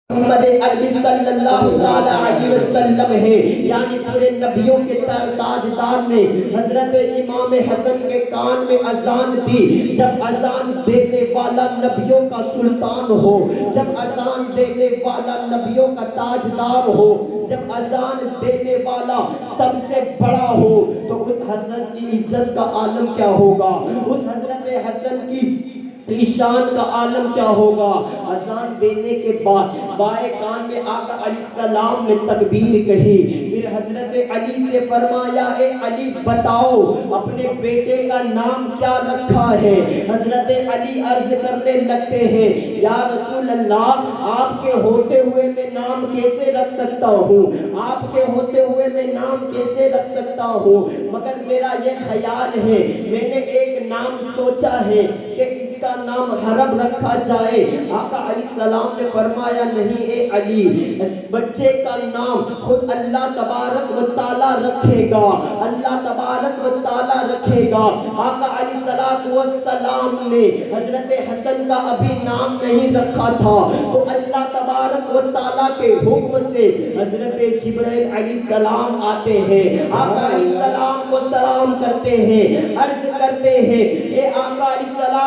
محمد عربی صلی اللہ علیہ وسلم ہے، یعنی پورے نبیوں کے تاجدار نے حضرت امام حسن کے کان میں اذان دی۔ جب اذان دینے والا نبیوں کا سلطان ہو، جب اذان دینے والا نبیوں کا تاجدار ہو، جب اذان دینے والا سب سے بڑا ہو، تو اس حسن کی عزت کا عالم کیا ہوگا، اس حضرت حسن کی شان کا عالم کیا ہوگا۔ اذان دینے کے بعد بائیں کان میں آقا علیہ السلام نے تکبیر کہی، پھر حضرت علی سے فرمایا اے علی بتاؤ اپنے بیٹے کا نام کیا رکھا ہے۔ حضرت علی عرض کرنے لگتے ہیں یا رسول اللہ آپ کے ہوتے ہوئے میں نام کیسے رکھ سکتا ہوں، آپ کے ہوتے ہوئے میں نام کیسے رکھ سکتا ہوں، مگر میرا یہ خیال ہے، میں نے ایک نام سوچا ہے کہ اس کا نام حرب رکھا جائے۔ آقا علیہ السلام نے فرمایا نہیں اے علی، بچے کا نام خود اللہ تبارک و تعالی رکھے گا، اللہ تبارک و تعالی رکھے گا۔ آقا علیہ السلام نے حضرت حسن کا ابھی نام نہیں رکھا تھا، تو اللہ تبارک و تعالی کے حکم سے حضرت جبرائیل علیہ السلام آتے ہیں، آقا علیہ السلام کو سلام کرتے ہیں، عرض کرتے ہیں اے آقا علیہ السلام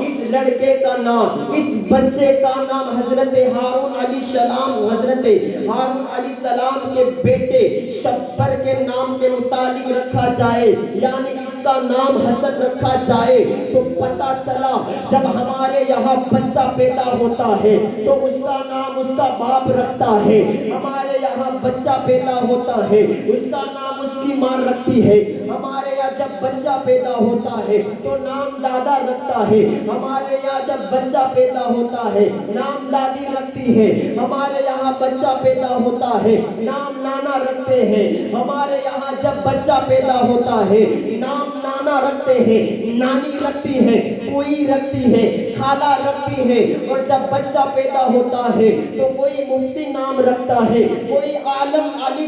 اس لڑکے کا نام، اس بچے کا نام حضرت ہارون علیہ السلام، حضرت ہارون علیہ السلام کے بیٹے شبر کے نام کے متعلق رکھا جائے، یعنی اس کا نام حسن رکھا جائے۔ تو پتہ چلا جب ہمارے یہاں بچہ پیدا ہوتا ہے تو اس کا نام اس کا باپ رکھتا ہے، ہمارے یہاں بچہ پیدا ہوتا ہے اس کا نام اس کی ماں رکھتی ہے، ہمارے یہاں جب بچہ پیدا ہوتا ہے تو نام دادا رکھتا ہے، ہمارے یہاں جب بچہ پیدا ہوتا ہے نام دادی رکھتی ہے، ہمارے یہاں بچہ پیدا ہوتا ہے نام نانا رکھتے ہیں، ہمارے یہاں جب بچہ پیدا ہوتا ہے نام نانا رکھتے ہیں، نانی رکھتی ہے، کوئی رکھتی ہے، خالہ رکھتی ہے، اور جب بچہ پیدا ہوتا ہے تو کوئی مفتی نام رکھتا ہے، کوئی عالم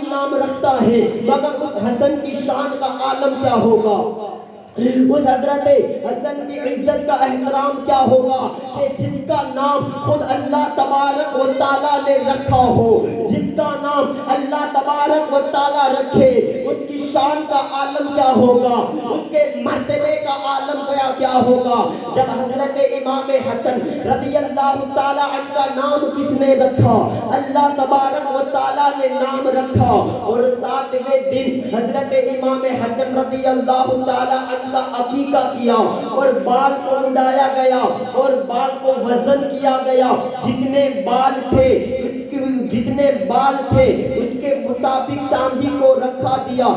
نام رکھتا ہے، مگر اس حسن کی شان کا عالم کیا ہوگا، اس حضرت حسن کی عزت کا احترام کیا ہوگا کہ جس کا نام خود اللہ تبارک و تعالیٰ نے رکھا ہو، جس کا نام اللہ تبارک و تعالیٰ رکھے، اس کی شان کا عالم کیا ہوگا، اس کے مرتبے کا عالم کیا ہوگا۔ جب حضرت امام حسن رضی اللہ تعالیٰ عنہ کا نام کس نے رکھا، اللہ تبارک و تعالیٰ نے نام رکھا، اور 7ویں دن حضرت امام حسن رضی اللہ تعالیٰ عنہ کا عقیقہ کیا، اور بال کو اڑایا گیا اور بال کو وزن کیا گیا، جتنے بال تھے اس کے مطابق چاندی کو رکھ دیا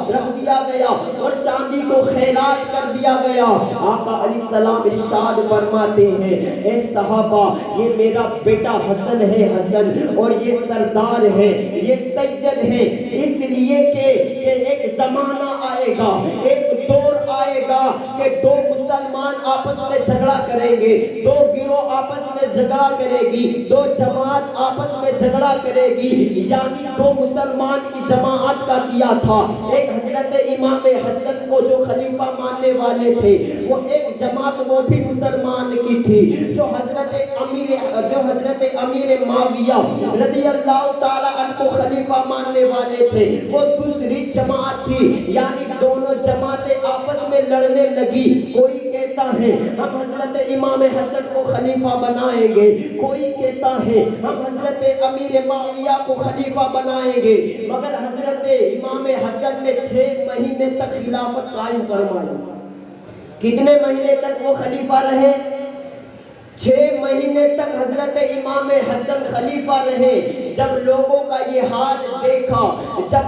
گیا اور چاندی کو خیرات کر دیا گیا۔ آقا علیہ السلام ارشاد فرماتے ہیں اے صحابہ یہ میرا بیٹا حسن ہے، حسن، اور یہ سردار ہے، یہ سید ہے، اس لیے کہ ایک زمانہ آئے گا، ایک دور آئے گا کہ دو مسلمان آپس میں جھگڑا کریں گے، دو گروہ آپس میں جھگڑا کرے گی، دو جماعت آپس میں جھگڑا کرے گی، یعنی دو مسلمان کی جماعت کا کیا تھا۔ ایک حضرت امام حسن کو جو خلیفہ ماننے والے تھے وہ ایک جماعت وہ بھی مسلمان کی تھی، جو حضرت امیر معاویہ رضی اللہ تعالیٰ عنہ کو خلیفہ ماننے والے تھے وہ دوسری جماعت تھی، یعنی دونوں جماعتیں آپس میں لڑنے لگی۔ کوئی کہتا ہے ہم حضرت امام حسن کو خلیفہ بنائیں گے، کوئی کہتا ہے ہم حضرت امیر معاویہ کو خلیفہ بنائیں گے، مگر حضرت امام حسن نے 6 مہینے تک خلافت قائم فرمائی۔ کتنے مہینے تک وہ خلیفہ رہے؟ 6 مہینے تک حضرت امام حسن خلیفہ رہے۔ جب لوگوں کا یہ حال دیکھا، جب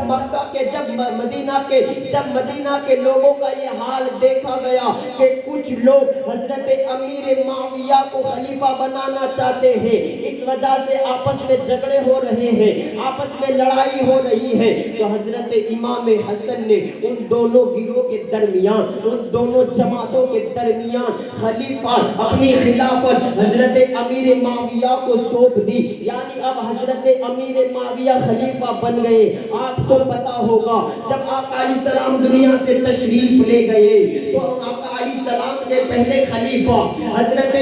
مدینہ کے لوگوں کا یہ حال دیکھا گیا کہ کچھ لوگ حضرت امیر معاویہ کو خلیفہ بنانا چاہتے ہیں، اس وجہ سے آپس میں جھگڑے ہو رہے ہیں، آپس میں لڑائی ہو رہی ہے، تو حضرت امام حسن نے ان دونوں گروہ کے درمیان، ان دونوں جماعتوں کے درمیان خلیفہ اپنی خلافت حضرت امیر معاویہ کو سونپ دی، یعنی اب حضرت امیر معاویہ خلیفہ بن گئے۔ آپ کو پتا ہوگا جب آقا علیہ السلام دنیا سے تشریف لے گئے تو آقا علیہ السلام کے پہلے خلیفہ حضرت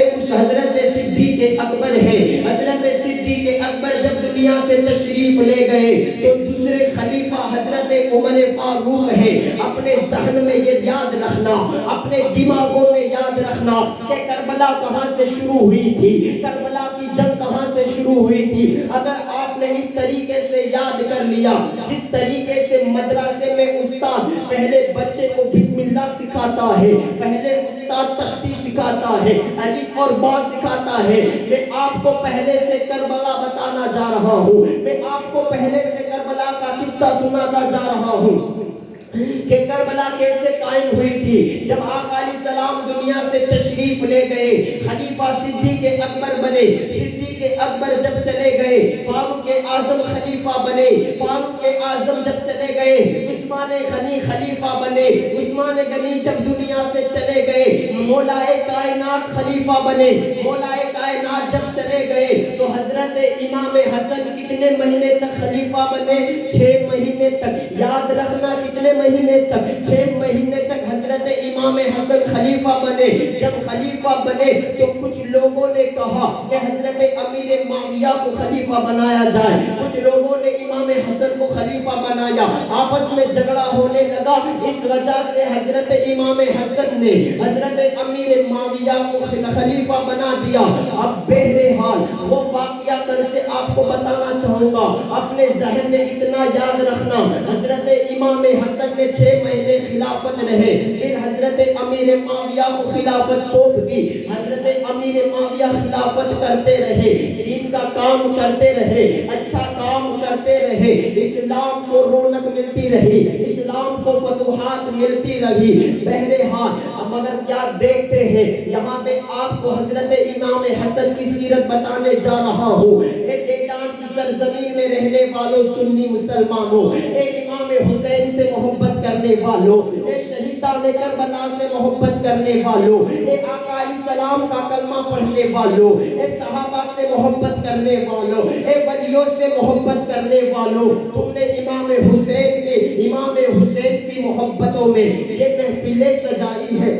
صدیق اکبر ہے، حضرت صدیق دنیا سے تشریف لے گئے تو دوسرے خلیفہ حضرت عمر فاروق ہے. اپنے ذہن میں یہ یاد رکھنا, اپنے دماغوں میں یاد رکھنا کہ کربلا کہاں سے شروع ہوئی تھی, کربلا کی جنگ کہاں سے شروع ہوئی تھی. اگر آپ نے اس طریقے سے یاد کر لیا, جس طریقے سے مدرسے میں استاد پہلے بچے کو بسم اللہ سکھاتا ہے, پہلے استاد تختی سکھاتا ہے, الف اور با سکھاتا ہے, میں آپ کو پہلے سے کربلا بتانا جا رہا ہوں, میں آپ کو پہلے سے کربلا کا قصہ سناتا جا رہا ہوں کہ کربلا کیسے قائم ہوئی تھی. جب آقا علیہ السلام دنیا سے تشریف لے گئے, خلیفہ صدیق اکبر بنے, صدیق اکبر جب چلے گئے, فاروق اعظم خلیفہ بنے, فاروق اعظم جب چلے گئے, عثمان غنی خلیفہ بنے, عثمان غنی جب دنیا سے چلے گئے, مولا کائنات خلیفہ بنے, مولا کائنات جب چلے گئے تو حضرت امام حسن کتنے مہینے تک خلیفہ بنے, 6 مہینے تک. یاد رکھنا کتنے مہینے تک, 6 مہینے تک حضرت امام حسن خلیفہ بنے. جب خلیفہ بنے تو کچھ لوگوں نے کہا کہ حضرت امیر معاویہ کو خلیفہ بنایا جائے, کچھ لوگوں نے امام حسن کو خلیفہ بنایا, آپس میں جھگڑا ہونے لگا. اس وجہ سے حضرت امام حسن نے حضرت امیر معاویہ کو خلیفہ بنا دیا. اب بہرحال وہ واقعہ کر سے آپ کو بتانا چاہوں گا, اپنے ذہن میں اتنا یاد رکھنا, حضرت امام حسن نے 6 مہینے خلافت رہے, پھر حضرت امیر معاویہ کو خلافت سونپ دی. حضرت امیر معاویہ خلافت کرتے رہے, دین کا کام کرتے رہے, اچھا کام کرتے رہے, اسلام کو رونق ملتی رہی, اسلام کو فتوحات ملتی رہی. بہرحال اب مگر کیا دیکھتے ہیں, یہاں پہ آپ کو حضرت امام حسن کی سیرت بتانے جا رہا ہوں. اے ڈیڈان کی سرزمین میں رہنے والوں سنی مسلمانوں, اے امام حسین سے محبت کرنے والوں, اے شہیدان کربلا سے محبت کرنے والوں, اے آقا علیہ السلام کا کلمہ پڑھنے والوں, اے صحابہ سے محبت کرنے والوں, اے ولیوں سے محبت کرنے والوں, تم نے امام حسین کی محبتوں میں یہ محفلیں سجائی ہے,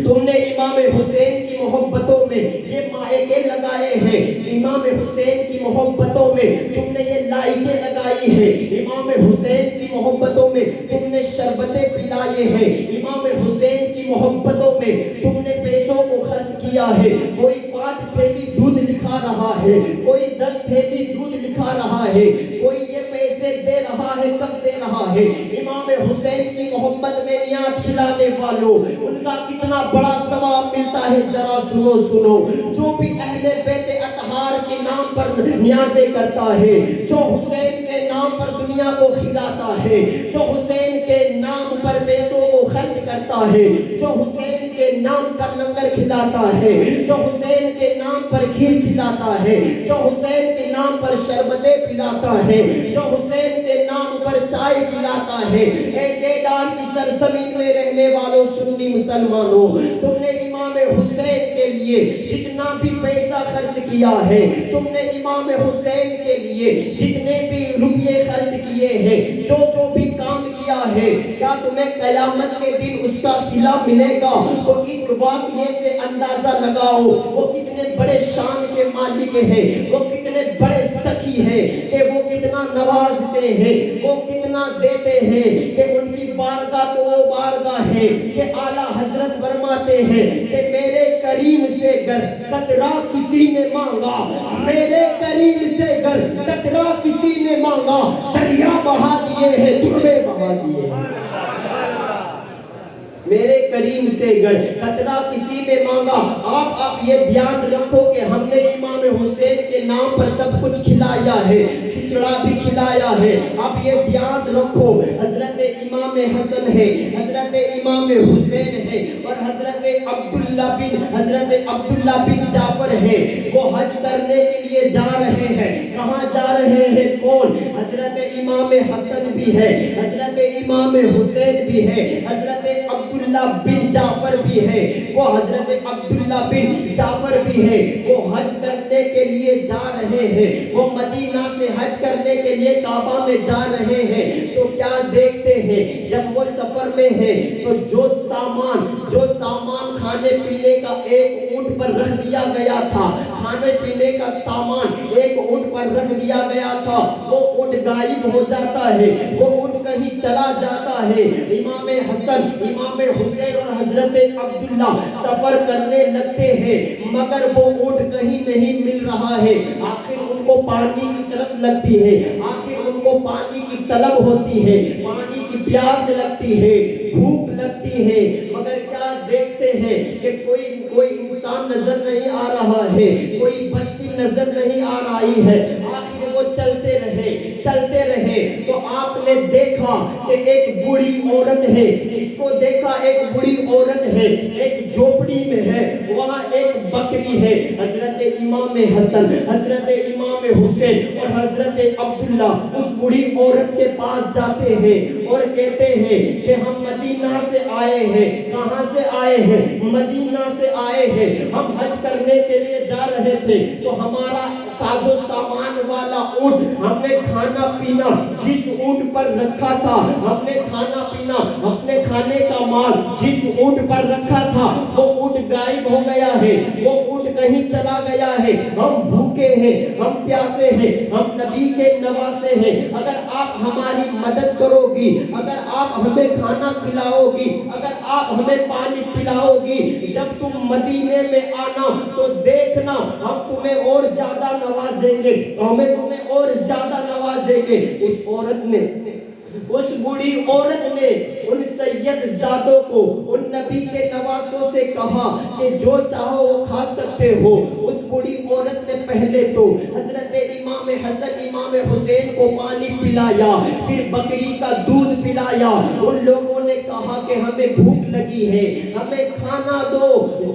تم نے امام حسین کی محبتوں میں یہ مائکے لگائے ہیں, امام حسین کی محبتوں میں تم نے یہ لائٹیں لگائی ہیں, امام حسین کی محبتوں میں تم نے شربتیں پلائے ہیں, امام حسین کی محبتوں میں تم نے پیسوں کو خرچ کیا ہے. کوئی 5 تھیلی دودھ لکھا رہا ہے, کوئی 10 تھیلی دودھ لکھا رہا ہے, کوئی یہ پیسے دے رہا ہے, کب دے رہا ہے. امام حسین کی محبت میں نیاز کھلانے والوں, ان کا کتنا بڑا ثواب ملتا ہے ذرا سنو. جو بھی اہل بیت اطہار کے نام پر نیازیں کرتا ہے, جو حسین کے نام پر دنیا کو کھلاتا ہے, جو حسین کے نام پر پیسوں کو خرچ کرتا ہے, جو حسین کے نام پر لنگر کھلاتا ہے, جو حسین کے نام پر کھیر کھلاتا ہے, جو حسین کے نام پر شربتیں پلاتا ہے, جو حسین کے نام پر چائے پلاتا ہے. اے ڈیڈان کی سرزمین میں رہنے والوں سنی مسلمانوں, تم نے امام حسین کے لیے جتنا بھی پیسہ خرچ کیا ہے, تم نے امام حسین کے لیے جتنے بھی روپے خرچ کیے ہیں, جو بھی کام کیا ہے, کیا تمہیں قیامت کے دن اس کا صلہ ملے گا؟ تو اس واقعے سے اندازہ لگاؤ وہ کتنے بڑے شان کے مالک ہیں, وہ کتنے بڑے سخی ہیں, کہ وہ کتنا نوازتے ہیں, وہ کتنا دیتے ہیں, کہ ان کی بارگاہ تو وہ بارگاہ ہے کہ اعلیٰ حضرت فرماتے ہیں کہ میرے کریم سے گر قطرہ کسی نے مانگا, میرے کریم سے گر قطرہ کسی نے مانگا, دریا بہا دیے ہیں, تمہیں بہا دیے ہیں. میرے کریم سے گر قطرہ کسی نے مانگا. آپ یہ دھیان رکھو کہ ہم نے امام حسین کے نام پر سب کچھ کھلایا ہے, کھچڑا بھی کھلایا ہے. آپ یہ دھیان رکھو, حضرت امام حسن ہے, حضرت امام حسین ہے, اور حضرت عبداللہ بن جعفر ہے, وہ حج کرنے کے لیے جا رہے ہیں. کہاں جا رہے ہیں؟ کون؟ حضرت امام حسن بھی ہے, حضرت امام حسین بھی ہے, حضرت عبداللہ بن جعفر بھی ہے, وہ حضرت عبداللہ بن جعفر بھی ہے, وہ حج کرنے کے لیے جا رہے ہیں, وہ مدینہ سے حج کرنے کے لیے کعبہ میں جا رہے ہیں تو کیا دیکھتے ہیں؟ جب وہ سفر میں ہیں تو جو سامان کھانے پینے کا ایک اونٹ پر رکھ دیا گیا تھا، کھانے پینے کا سامان ایک اونٹ پر رکھ دیا گیا تھا، وہ اونٹ غائب ہو جاتا ہے، وہ اونٹ کہیں چلا جاتا ہے۔ امام حسن، امام حسین اور حضرت عبداللہ سفر کرنے لگتے ہیں مگر وہ اونٹ کہیں نہیں مل رہا ہے۔ آخر ان کو پانی کی ترس لگتی ہے، آخر ان کو پانی کی طلب ہوتی ہے، پانی کی پیاس لگتی ہے، بھوک لگتی ہے، مگر کیا دیکھتے ہیں کہ کوئی انسان نظر نہیں آ رہا ہے، کوئی بستی نظر نہیں آ رہی ہے۔ آخر وہ چلتے رہے تو آپ نے دیکھا کہ ایک بوڑھی عورت ہے، اس کو دیکھا ایک بوڑھی عورت ہے، ایک جھوپڑی میں ہے، وہاں ایک بکری ہے۔ حضرت امام حسن، حضرت امام حسین اور حضرت عبداللہ اس بوڑھی عورت کے پاس جاتے ہیں اور کہتے ہیں کہ ہم مدینہ سے آئے ہیں۔ کہاں سے آئے ہیں؟ مدینہ سے آئے ہیں، ہم حج کرنے کے لیے جا رہے تھے تو ہمارا ساز و سامان والا اونٹ، ہم نے کھانا پینا جس اونٹ پر رکھا تھا، ہم نے کھانا پینا اپنے کھانے کا مال جس اونٹ پر رکھا تھا، وہ اونٹ غائب ہو گیا ہے، وہ اونٹ کہیں چلا گیا ہے، ہم بھوکے ہیں، ہم پیاسے ہیں، ہم نبی کے نواسے ہیں، اگر آپ ہماری مدد کرو گی، اگر آپ ہمیں کھانا کھلاؤ گی، اگر آپ ہمیں پانی پلاؤ گی، جب تم مدینے میں آنا تو دیکھنا ہم تمہیں اور زیادہ نوازیں گے، ہمیں تمہیں اور زیادہ نوازیں گے۔ اس بوڑھی عورت نے ان سید زادوں کو، ان نبی کے نواسوں سے کہا کہ جو چاہو وہ کھا سکتے ہو۔ اس بوڑھی عورت نے پہلے تو حضرت امام حسن، امام حسین کو پانی پلایا، پھر بکری کا دودھ پلایا۔ ان لوگوں نے کہا کہ ہمیں بھوک لگی ہے، ہمیں کھانا دو۔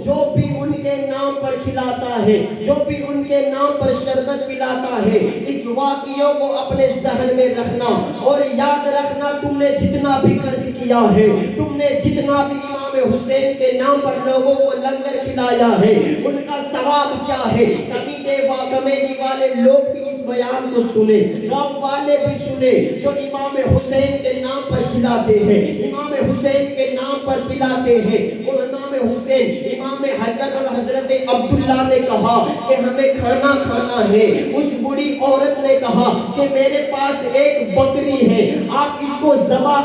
جو بھی ان کے نام پر کھلاتا ہے، جو بھی ان کے نام پر شربت پلاتا ہے، اس واقعوں کو اپنے ذہن میں رکھنا اور یاد رکھنا، تم نے جتنا بھی خرچ کیا ہے، تم نے جتنا بھی امام حسین کے نام پر لوگوں کو لنگر کھلایا ہے، ان کا ثواب کیا ہے؟ کمیٹی والے لوگ بھی اس بیان کو سنے، گاؤں والے بھی سنے، جو امام حسین کے نام پر کھلاتے ہیں، امام حسین کے نام پر پلاتے ہیں۔ وہ امام حسین، امام حسن اور حضرت عبداللہ نے کہا کہ ہمیں کھانا کھانا ہے۔ اس بڑی عورت نے کہا کہ میرے پاس ایک بکری ہے، آپ اس کو ذبح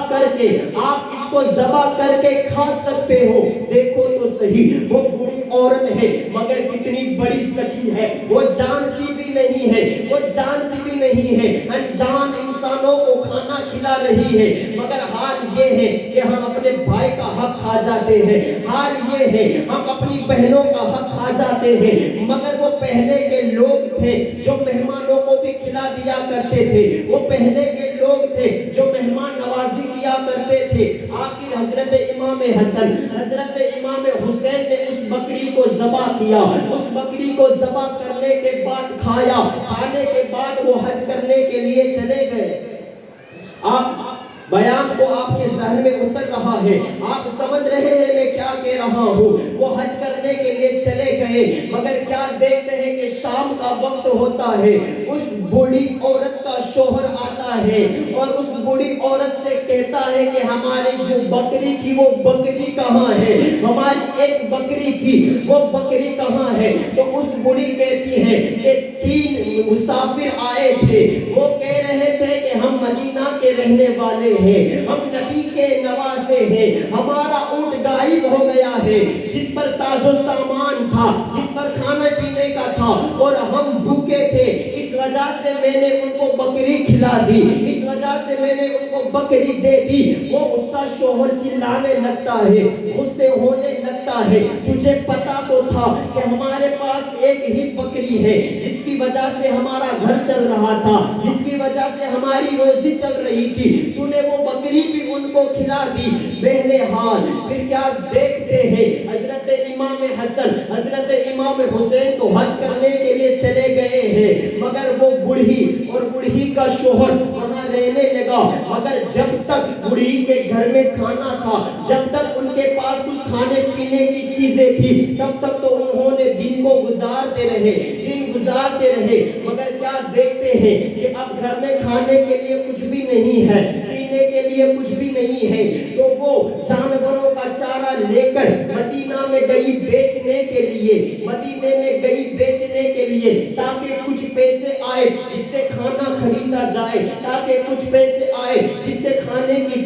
کر کے کھا سکتے ہو۔ دیکھو تو صحیح، وہ بڑی عورت ہے مگر کتنی بڑی سخی ہے، وہ جانتی بھی نہیں ہے انجان انسانوں کو کھانا کھلا رہی ہے، مگر حال یہ ہے کہ ہم اپنے بھائی کا حق کھا جاتے ہیں، حال یہ ہے ہم اپنی بہنوں کا حق کھا جاتے ہیں۔ مگر وہ پہلے کے لوگ تھے جو مہمانوں کو بھی کھلا دیا کرتے تھے، وہ پہلے کے لوگ تھے جو مہمان نوازی کیا کرتے تھے۔ آخر حضرت امام حسن، حضرت امام حسین نے اس بکری کو ذبح کیا، اس بکری کو ذبح کرنے کے بعد کھایا، کھانے کے بعد وہ حج کرنے کے لیے چلے گئے۔ آپ بیان کو آپ کے ذہن میں اتر رہا ہے، آپ سمجھ رہے ہیں میں کیا کہہ رہا ہوں۔ وہ حج کرنے کے لیے چلے گئے مگر کیا دیکھتے ہیں کہ شام کا وقت ہوتا ہے، اس بوڑھی عورت کا شوہر آتا ہے اور اس بوڑھی عورت سے کہتا ہے کہ ہماری جو بکری تھی وہ بکری کہاں ہے، ہماری ایک بکری تھی وہ بکری کہاں ہے؟ تو اس بوڑھی کہتی ہے کہ 3 مسافر آئے تھے، وہ کہہ رہے تھے کہ ہم مدینہ کے رہنے والے ہیں، ہم نبی کے نواسے ہیں، ہمارا اونٹ غائب ہو گیا ہے جس پر ساز و سامان تھا، جس پر کھانا پینے کا تھا، اور ہم بھوکے تھے، اس وجہ سے میں نے ان کو بکری کھلا دی، اس وجہ سے میں نے ان کو بکری دے دی۔ وہ اس کا شوہر چلانے لگتا ہے، غصے ہونے لگتا ہے، تجھے پتا تو تھا کہ ہمارے پاس ایک ہی بکری ہے جس کی وجہ سے ہمارا گھر چل رہا تھا، جس کی وجہ سے ہماری روزی چل رہی تھی، تو نے وہ بکری بھی ان کو کھلا دی۔ بہرحال پھر کیا دیکھتے ہیں، حضرت امام حسن، حضرت امام حسین تو حج کرنے کے لیے چلے گئے ہیں مگر وہ بوڑھی اور بوڑھی کا شوہر وہاں رہنے لگا، مگر جب تک بوڑھی کے گھر میں کھانا تھا، جب تک ان کے پاس کچھ کھانے پینے کی چیزیں تھی، تب تک تو انہوں نے دن کو گزارتے رہے، مگر کیا دیکھتے دیکھتے ہیں کہ اب گھر میں کھانے کے لیے کچھ بھی نہیں ہے، پینے کے لیے کچھ بھی نہیں ہے، تو وہ جانوروں کا چارہ لے کر مدینہ میں گئی بیچنے کے لیے، مدینے میں گئی بیچنے کے لیے، تاکہ کچھ پیسے آئے جس سے کھانا خریدا جائے، تاکہ کچھ پیسے آئے جس سے کھانے کی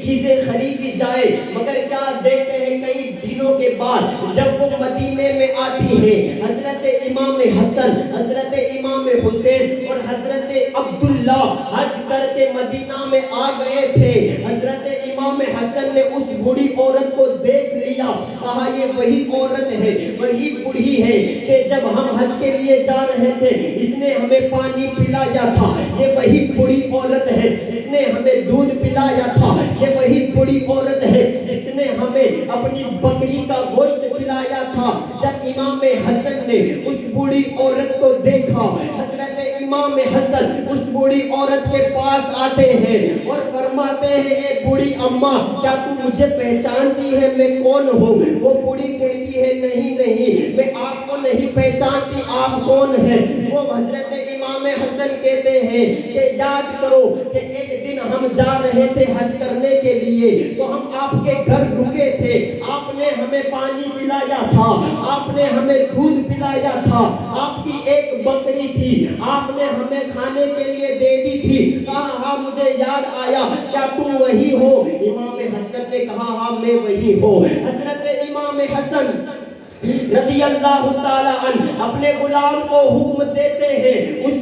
چیزیں خریدی جائے۔ مگر کیا دیکھتے ہیں کئی دنوں کے بعد جب وہ مدینے میں آتی ہے، حضرت امام حسن، حضرت امام حسین اور حضرت عبداللہ حج کر کے مدینہ میں آ گئے تھے۔ حضرت امام حسن نے اس بوڑھی عورت کو دیکھ لیا، کہا یہ وہی عورت ہے، وہی بوڑھی ہے کہ جب ہم حج کے لیے جا رہے تھے اس نے ہمیں پانی پلایا تھا، یہ وہی بوڑھی عورت ہے جس نے ہمیں دودھ پلایا تھا، یہ وہی بوڑھی عورت ہے جس نے ہمیں اپنی بکری کا گوشت کھلایا تھا۔ جب امام حسن نے اس بوڑھی عورت کو دیکھا، حضرت امام حسن اس بوڑھی عورت کے پاس آتے ہیں اور فرماتے ہیں اے بوڑھی اماں، کیا تم مجھے پہچانتی ہے میں کون ہوں؟ وہ بوڑھی کہتی ہے نہیں نہیں، میں آپ کو نہیں پہچانتی، آپ کون ہیں؟ وہ حضرت امام حسن کہتے ہیں کہ یاد کرو کہ ایک دن ہم جا رہے تھے حج کرنے کے لیے، تو ہم آپ کے گھر رکے تھے، آپ نے ہمیں پانی پلایا تھا، آپ نے ہمیں دودھ پلایا تھا، آپ کی ایک بکری تھی، آپ نے ہمیں کھانے کے لیے دے دی تھی۔ کہا ہاں مجھے یاد آیا، کیا تم وہی ہو؟ امام حسن نے کہا ہاں میں وہی ہوں۔ حضرت امام حسن رضی اللہ تعالی عنہ اپنے غلام کو حکم دیتے ہیں، اس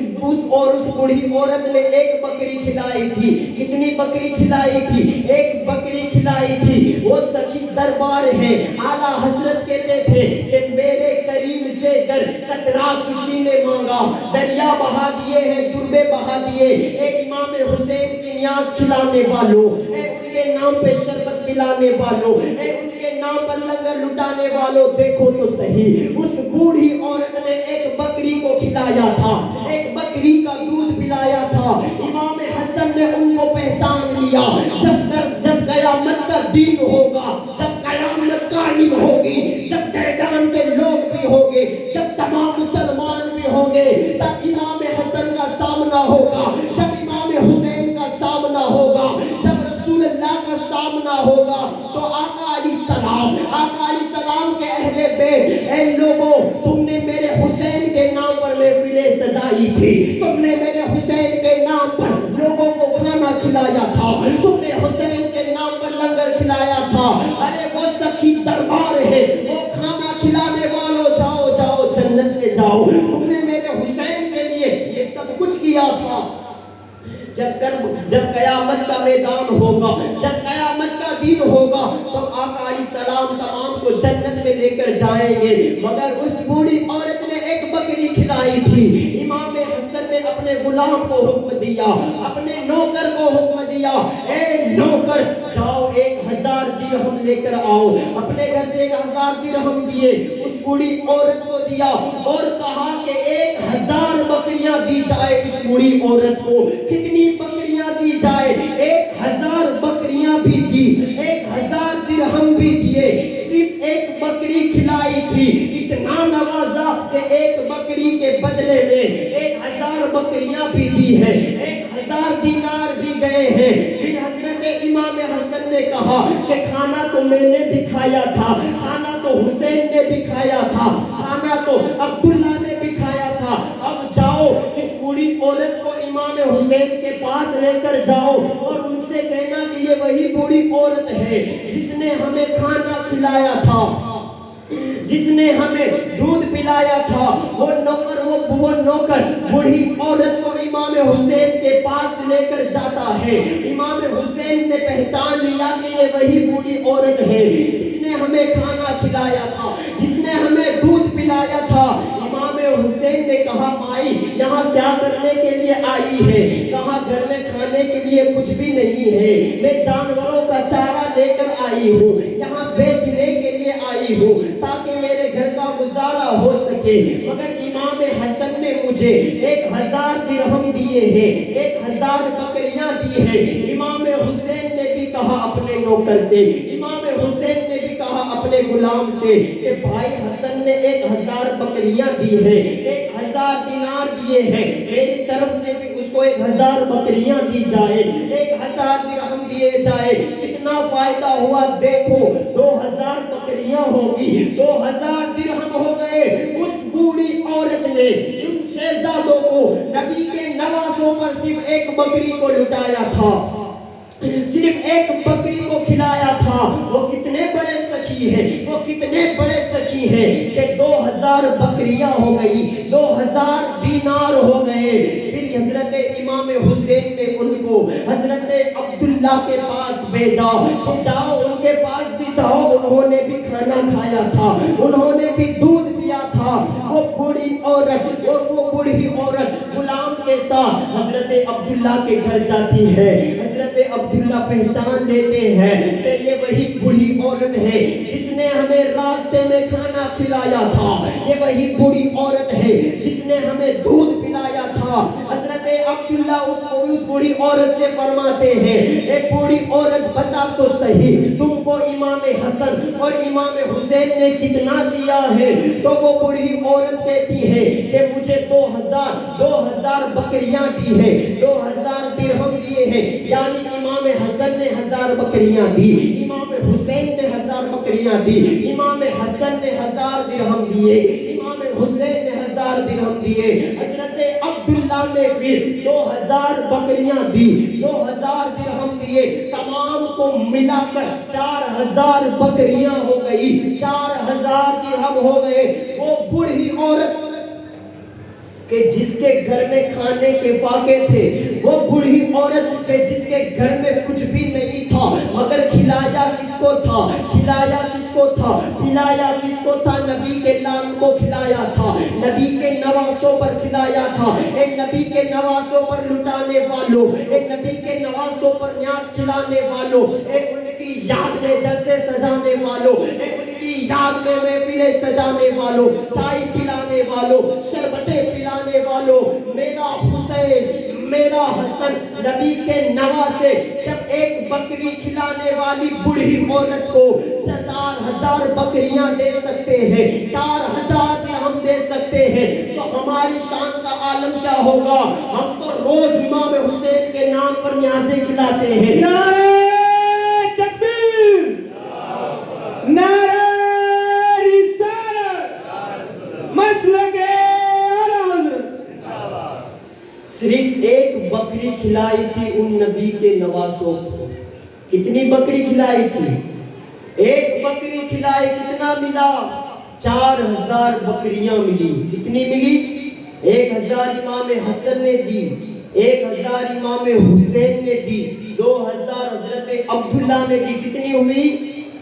بوڑھی عورت نے ایک بکری کھلائی تھی۔ کتنی بکری کھلائی تھی؟ ایک بکری کھلائی تھی۔ وہ سچی دربار ہے، اعلیٰ حضرت کہتے تھے کہ میرے کریم سے گر قطرہ کسی نے مانگا، دریا بہا دیے ہیں، دربے بہا دیے۔ اے امام حسین کی نیاز کھلانے والوں، اے ان کے نام پہ شربت پلانے والوں، اے ان کے نام پر لنگر لٹانے والوں، دیکھو تو صحیح، اس بوڑھی عورت نے ایک بکری کو کھلایا تھا، ایک بکری کا دودھ پلایا تھا۔ امام حسن نے ان کو پہچان لیا۔ جب قیامت کا دن ہوگا، جب قیامت قائم ہوگی، جب میدان کے لوگ بھی ہوں گے، جب تمام مسلمان بھی ہوں گے، تب امام حسن کا سامنا ہوگا، جب امام حسین کا سامنا ہوگا، جب رسول اللہ کا سامنا ہوگا، تو آقا علیہ السلام کے اہل بیت، اے لوگوں تم نے میرے حسین کے نام پر محفلیں سجائی تھی، تم نے میرے حسین کے نام پر لوگوں کو کھانا کھلایا تھا، تم نے حسین کے نام پر لنگر کھلایا تھا۔ ارے وہ سخی دربار ہے، وہ کھانا کھلانے والوں، جاؤ جاؤ جنت میں جاؤ، تم نے میرے حسین کے لیے یہ سب کچھ کیا تھا۔ جب قیامت کا میدان ہوگا، جب قیامت کا دن ہوگا، تو آقا علیہ السلام تمام کو جنت میں لے کر جائیں گے۔ مگر اس بوڑھی عورت نے ایک بکری کھلائی تھی۔ امام حسن نے اپنے غلام کو حکم دیا، اپنے نوکر کو حکم دیا، اے نوکر جاؤ 1000 درہم لے کر آؤ۔ اپنے گھر سے 1000 درہم دیے، اس بوڑھی عورت کو دیا اور کہا کہ 1000 بکریاں دی جائے اس بوڑھی عورت کو۔ کتنی بکریاں دی جائے؟ 1000 بکریاں بھی دی، 1000 درہم بھی دیے۔ صرف ایک بکری کھلائی تھی، اتنا نوازا کہ ایک بکری کے بدلے میں 1000 بکریاں بھی دی ہیں، 1000 دینار بھی گئے ہیں۔ پھر حضرت امام حسن نے کہا کہ کھانا تو میں نے بھی کھایا تھا، کھانا تو حسین نے بھی کھایا تھا، کھانا تو عبداللہ نے بھی کھایا تھا، اب جاؤ اس بوڑھی عورت کو امام حسین کے پاس لے کر جاؤ اور ان سے کہنا کہ یہ وہی بوڑھی عورت ہے جس نے ہمیں کھانا کھلایا تھا، جس نے ہمیں دودھ پلایا تھا۔ وہ نوکر بوڑھی عورت کو امام حسین کے پاس لے کر جاتا ہے۔ امام حسین سے پہچان لیا کہ یہ وہی بوڑھی عورت ہے جس نے ہمیں کھانا کھلایا تھا، جس نے ہمیں دودھ پلایا تھا۔ امام حسین نے کہا بھائی یہاں کیا کرنے کے لیے آئی ہے؟ کہا گھر میں کھانے کے لیے کچھ بھی نہیں ہے، میں جانوروں کا چارہ لے کر آئی ہوں، یہاں بیچنے کے لیے آئی ہوں تاکہ میرے گھر کا گزارا ہو سکے۔ مگر امام حسن نے مجھے 1000 درہم دیے ہیں، 1000 بکریاں دی ہیں۔ امام حسین نے بھی کہا اپنے نوکر سے، امام حسین نے بھی کہا اپنے غلام سے کہ بھائی حسن نے 1000 بکریاں دی ہیں، 1000 دینار دیے ہیں، میری طرف سے بھی اس کو 1000 بکریاں دی جائے، 1000 درہم دیے جائے، کتنا فائدہ ہوا دیکھو، 2000 بکریاں ہوگی، 2000 درہم ہو گئے۔ اس بوڑھی عورت نے ان شہزادوں کو نبی کے نوازوں پر صرف ایک بکری کو لٹایا تھا، صرف ایک بکری کو کھلایا تھا۔ وہ کتنے بڑے سخی ہیں، وہ کتنے بڑے سخی ہیں کہ 2000 بکریاں ہو گئی، 2000 دینار ہو گئے۔ پھر حضرت امام حسین نے ان کو حضرت عبداللہ کے پاس بھیجا کہ جاؤ ان کے پاس بھی جاؤ، انہوں نے بھی کھانا کھایا تھا، انہوں نے بھی دودھ پیا تھا۔ وہ بوڑھی عورت اور وہ بوڑھی عورت غلام کے ساتھ حضرت عبداللہ کے گھر جاتی ہے۔ حضرت عبداللہ پہچان لیتے ہیں کہ یہ وہی بوڑھی عورت ہے جس نے ہمیں راستے میں کھانا کھلایا تھا، یہ وہی بوڑھی عورت ہے جس نے ہمیں دودھ پلایا تھا۔ حضرت عبداللہ اس بوڑھی عورت سے فرماتے ہیں، اے بوڑھی عورت بتا تو صحیح، تم کو امام حسن اور امام حسین نے کتنا دیا ہے؟ تو وہ بوڑھی عورت کہتی ہے کہ مجھے 2000 بکریاں دی ہے، 2000 درہم دیے ہیں، یعنی امام حسن نے 1000 بکریاں دی، امام حسین نے 1000 بکریاں دی، امام حسن نے 1000 درہم دیے، امام حسین نے 1000 درہم دیے۔ حضرت عبداللہ نے پھر 2000 بکریاں دی، 2000 درہم دیے، تمام کو ملا کر 4000 بکریاں ہو گئی، 4000 درہم ہو گئے۔ وہ بوڑھی عورت کہ جس کے گھر میں کھانے کے واقع تھے، وہ بوڑھی عورت کہ جس کے گھر میں کچھ بھی نہیں تھا، مگر کھلایا کس کو تھا؟ کھلایا کس کو تھا؟ کھلایا کس کو تھا؟ نبی کے لال کو کھلایا تھا، نبی کے نواسوں پر کھلایا تھا۔ ایک نبی کے نواسوں پر لٹانے والوں، ایک نبی کے نواسوں پر نیاز کھلانے والوں، ایک ان کی یاد میں جلسے سجانے والوں، ایک ان کی یاد میں محفلیں سجانے والوں، چائے پلانے والوں، شربتیں پلانے والوں، میرا حسین میرا حسن نبی کے نواسے جب ایک بکری کھلانے والی بوڑھی عورت کو 4000 بکریاں دے سکتے ہیں، 4000 درہم دے سکتے ہیں، تو ہماری شان کا عالم کیا ہوگا؟ ہم تو روز امام حسین کے نام پر نیازیں کھلاتے ہیں۔ نعرہ تکبیر، نعرہ صرف ایک بکری کھلائی تھی ان نبی کے نواسوں کو۔ کتنی بکری کھلائی تھی؟ ایک بکری کھلائی، کتنا ملا؟ 4000 بکریاں ملی۔ کتنی ملی؟ 1000 امام حسن نے دی، 1000 امام حسین نے دی، 2000 حضرت عبداللہ نے دی۔ کتنی ہوئی؟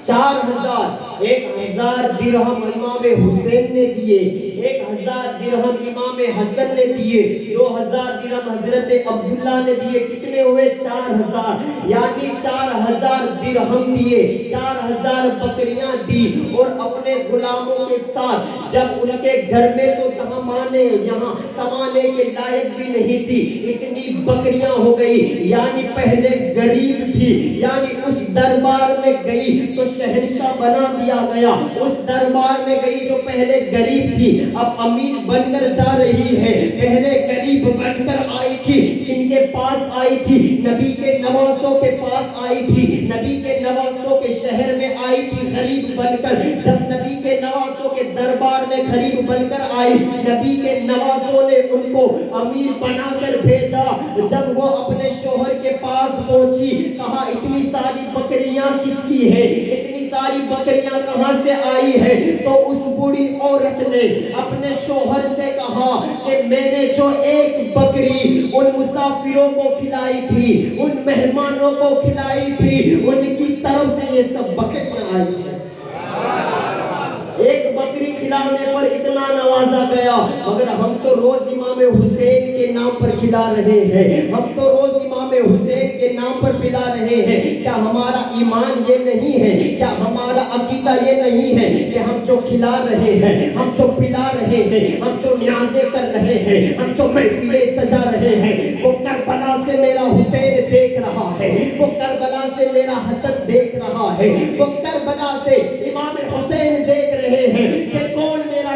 4000۔ 1000 درہم امام حسین نے دیے، 1000 درہم امام حسن نے دیے، 2000 درہم حضرت عبداللہ نے دیے۔ کتنے ہوئے؟ 4000، یعنی 4000 درہم دیے، 4000 بکریاں دی، اور اپنے غلاموں کے ساتھ جب ان کے گھر میں تو یہاں سمانے کے لائق بھی نہیں تھی، اتنی بکریاں ہو گئی، یعنی پہلے غریب تھی، یعنی اس دربار میں گئی تو شہنشاہ بنا دیا گیا، اس دربار میں گئی جو پہلے غریب تھی اب امیر بن کر جا رہی ہے، پہلے غریب بن کر آئی تھی، ان کے پاس آئی تھی، نبی کے نواسوں کے پاس آئی تھی، نبی کے نواسوں کے شہر میں آئی تھی غریب بن کر۔ جب نبی کے نواسوں کے دربار میں غریب بن کر آئی، نبی کے نواسوں نے ان کو امیر بنا کر بھیجا۔ جب وہ اپنے شوہر کے پاس پہنچی، کہا اتنی ساری بکریاں کس کی ہے؟ اتنی ساری بکریاں کہاں سے آئی ہے؟ تو اس بوڑھی عورت نے اپنے شوہر سے کہا کہ میں نے جو ایک بکری ان مسافروں کو کھلائی تھی، ان مہمانوں کو کھلائی تھی، ان کی طرف سے یہ سب بکریاں آئی ہیں۔ ایک بکری کھلانے پر اتنا نوازا گیا، مگر ہم تو روز امام حسین کے نام پر کھلا رہے ہیں، ہم تو روز امام حسین کے نام پر پلا رہے ہیں۔ کیا ہمارا ایمان یہ نہیں ہے؟ کیا ہمارا عقیدہ یہ نہیں ہے کہ ہم جو کھلا رہے ہیں، ہم جو پلا رہے ہیں، ہم جو نیازیں کر رہے ہیں، ہم جو محفلیں سجا رہے ہیں، وہ کربلا سے میرا حسین دیکھ رہا ہے، وہ کربلا سے میرا حسن دیکھ رہا ہے، وہ کربلا سے امام حسین دیکھ رہے ہیں کہ کون میرا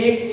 1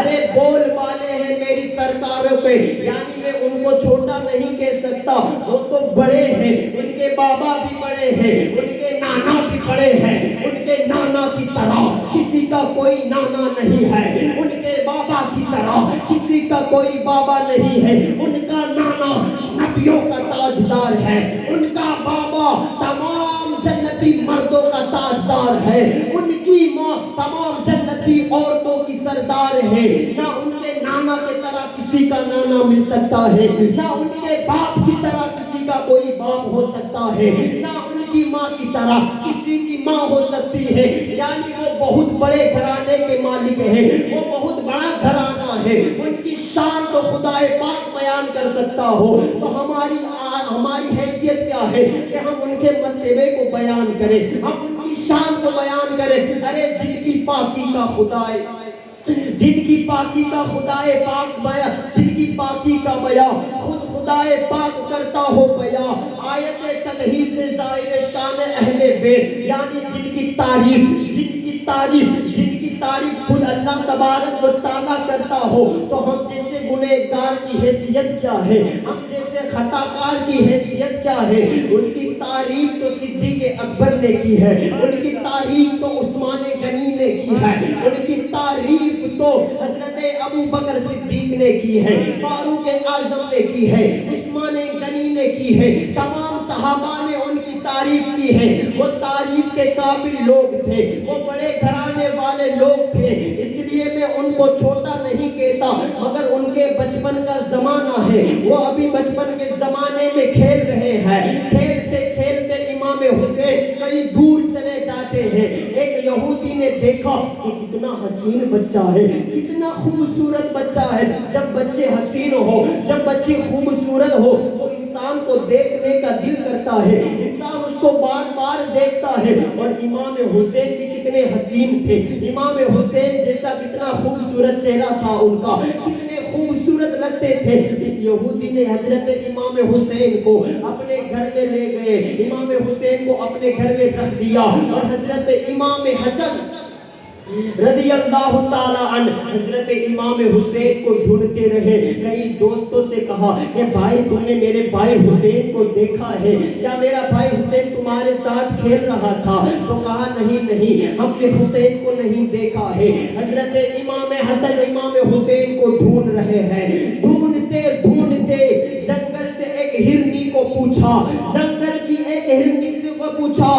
ارے بول والے ہیں میری سرکاروں پہ، یعنی میں ان کو چھوٹا نہیں کہہ سکتا، وہ تو بڑے ہیں، ان کے بابا بھی بڑے ہیں، ان کے نانا بھی بڑے ہیں، ان کے نانا کی طرح کسی کا کوئی نانا نہیں ہے، ان کے بابا کی طرح کسی کا کوئی بابا نہیں ہے، ان کا نانا نبیوں کا تاجدار ہے، ان کا بابا تمام جنتی مردوں کا تاجدار ہے، ان کی ماں تمام جنتی عورتوں کی سردار ہے، نہ ان کے نانا کی طرح کسی کا نانا مل سکتا ہے، نہ ان کے باپ کی طرح کسی کا کوئی باپ ہو سکتا ہے، نہ ان کی ماں کی طرح کسی کی ماں ہو سکتی ہے، یعنی وہ بہت بڑے گھرانے کے مالک ہیں، وہ بہت بڑا گھرانہ ہے، ان کی شان تو خدا پاک بیان کر سکتا ہو، تو ہماری حیثیت کیا ہے کہ ہم ان کے مرتبے کو بیان کریں، ہم ان کی شان کو بیان کریں۔ ارے جن کی پاکی کا خدا ہے، جن کی پاکی کا خدا پاک بیان، جن کی پاکی کا بیان خود خدا پاک کرتا ہو بیان، آیت تطہیر سے ظاہر شان اہل بیت، یعنی جن کی تعریف خود اللہ تبارک و تعالیٰ کرتا ہو، تو ہم جیسے گنہگار کی حیثیت کیا ہے، ہم جیسے خطاکار کی حیثیت کیا ہے؟ ان کی تعریف تو صدیق اکبر نے کی ہے، ان کی تعریف تو عثمان غنی نے کی ہے، ان کی تعریف تو حضرت ابو بکر صدیق نے کی ہے، فاروق اعظم نے کی ہے، عثمان غنی نے کی ہے، تمام صحابہ نے ان کی تعریف کی ہے، وہ تعریف کے قابل لوگ تھے، وہ بڑے گھرانے والے لوگ تھے، اس لیے میں ان کو چھوٹا نہیں کہتا، مگر ان کے بچپن کا زمانہ ہے، وہ ابھی بچپن کے زمانے میں کھیل رہے ہیں، کھیلتے کھیلتے امام حسین کئی دور چلے جاتے ہیں، ایک یہودی نے دیکھا کہ کتنا حسین بچہ ہے، کتنا خوبصورت بچہ ہے، جب بچے حسین ہو، جب بچے خوبصورت ہو تو انسان کو دیکھنے کا دل کرتا ہے، انسان اس کو بار بار دیکھتا ہے، اور امام حسین بھی کتنے حسین تھے، امام حسین جیسا کتنا خوبصورت چہرہ تھا ان کا، کتنے خوبصورت لگتے تھے، اس یہودی نے حضرت امام حسین کو اپنے گھر میں لے گئے، امام حسین کو اپنے گھر میں رکھ دیا، اور حضرت امام حسن رضی اللہ تعالیٰ عنہ حضرت امام حسین کو ڈھونڈتے رہے، کئی دوستوں سے کہا کہ بھائی تم نے میرے بھائی حسین کو دیکھا ہے کیا؟ میرا بھائی حسین تمہارے ساتھ کھیل رہا تھا؟ تو کہا نہیں، ہم نے حسین کو نہیں دیکھا ہے۔ حضرت امام حسن امام حسین کو ڈھونڈ رہے ہیں، ڈھونڈتے ڈھونڈتے جنگل سے ایک ہرنی کو پوچھا، جنگل کی ایک ہرنی کو پوچھا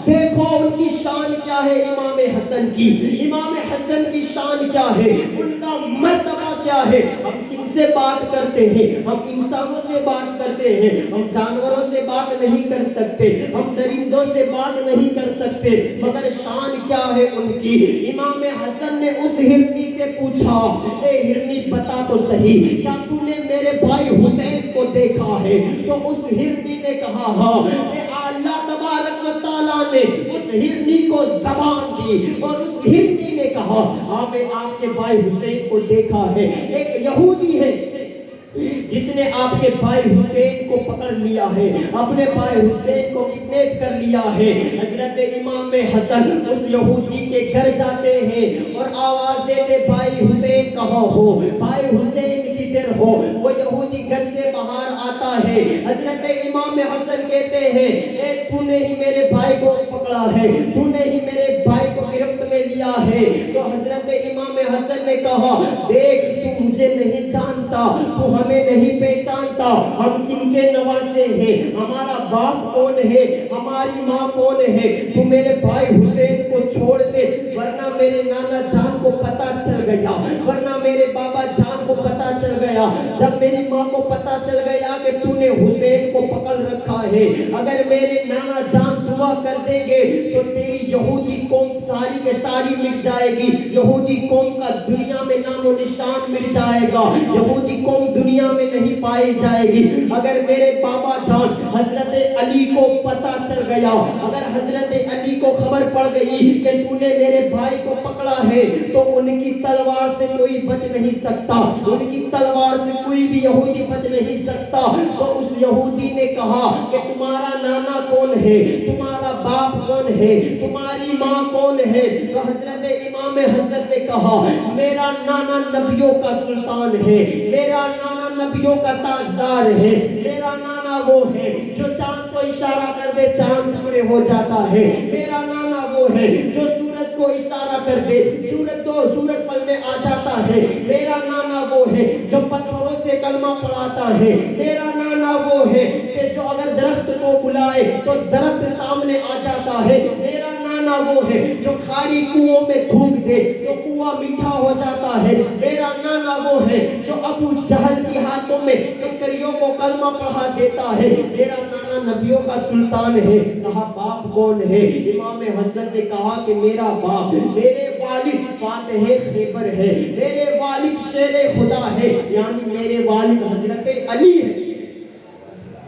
دیکھو ان کی شان کیا ہے، امام حسن کی، امام حسن کی شان کیا ہے، ان کا مرتبہ کیا ہے۔ ہم کن سے بات کرتے ہیں؟ ہم انسانوں سے بات کرتے ہیں، ہم جانوروں سے بات نہیں کر سکتے، ہم درندوں سے بات نہیں کر سکتے، مگر شان کیا ہے ان کی۔ امام حسن نے اس ہرنی سے پوچھا، اے ہرنی بتا تو صحیح، کیا تو نے میرے بھائی حسین کو دیکھا ہے؟ تو اس ہرنی نے کہا ہاں۔ اللہ تبارک و تعالیٰ نے اس ہرنی کو زبان دی، اور اس ہرنی نے کہا ہاں میں آپ کے بھائی حسین کو دیکھا ہے، ایک یہودی ہے جس نے آپ کے بھائی حسین کو پکڑ لیا ہے، اپنے بھائی حسین کو کڈنیپ کر لیا ہے۔ حضرت امام حسن اس یہودی کے گھر جاتے ہیں اور آواز دیتے بھائی حسین کہاں ہو، بھائی حسین کدھر ہو؟ وہ یہودی گھر سے باہر آتا ہے، حضرت امام حسن کہتے ہیں اے تو نے ہی میرے بھائی کو پکڑا ہے، تو نے ہی میرے بھائی کو گرفت میں لیا ہے۔ تو حضرت امام حسن نے کہا دیکھ تو مجھے نہیں جانتا، تو ہمیں نہیں پہچانتا، ہم کن کے نواسے ہیں، ہمارا باپ کون ہے، ہماری ماں کون ہے، تو میرے بھائی حسین کو چھوڑ دے، ورنہ میرے نانا جان کو پتا چل گیا، ورنہ میرے بابا جان کو پتا چل گیا، جب میری ماں کو پتا چل گیا کہ تو نے حسین کو پکڑ رکھا ہے، اگر میرے نانا جان دعا کر دیں گے تو تیری یہودی قوم ساری کے ساری مٹ جائے گی، یہودی قوم کا دنیا میں نام و نشان مٹ جائے گا، یہودی قوم دنیا میں نہیں پائی جائے گی۔ اگر میرے بابا جان حضرت علی کو پتا چل گیا، اگر حضرت علی کو خبر پڑ گئی کہ تو نے میرے بھائی کو پکڑا ہے، تو ان کی تلوار سے کوئی بچ نہیں سکتا، ان کی تلوار سے کوئی بھی یہودی بچ نہیں سکتا۔ تو اس یہودی نے کہا کہ تمہارا نانا کون ہے، تمہارا باپ کون ہے، تمہاری ماں کون ہے؟ تو حضرت امام امام حسن نے کہا میرا نانا نبیوں کا سلطان ہے، میرا نانا نبیوں کا تاجدار ہے، میرا نانا وہ ہے جو چاند کو اشارہ کر دے چاند پورے ہو جاتا ہے، میرا نانا وہ ہے جو سورج کو اشارہ کر دے سورج پل میں آ جاتا ہے، میرا نانا وہ ہے جو پتھروں سے کلمہ پڑھاتا ہے، میرا نانا وہ ہے کہ جو اگر درخت کو بلائے تو درخت سامنے آ جاتا ہے، میرا نانا وہ ہے جو خالی کنووں میں تھوک دے تو کنواں میٹھا ہو جاتا ہے، میرا نانا وہ ہے جو ابو جہل کی ہاتھوں میں کنکریوں کو کلمہ پڑھا دیتا ہے، میرا نانا نبیوں کا سلطان ہے۔ کہا باپ کون ہے؟ امام حسن نے کہا کہ میرا باپ میرے والد فاتح خیبر ہے، میرے والد شیر خدا ہے، یعنی میرے والد حضرت علی ہے۔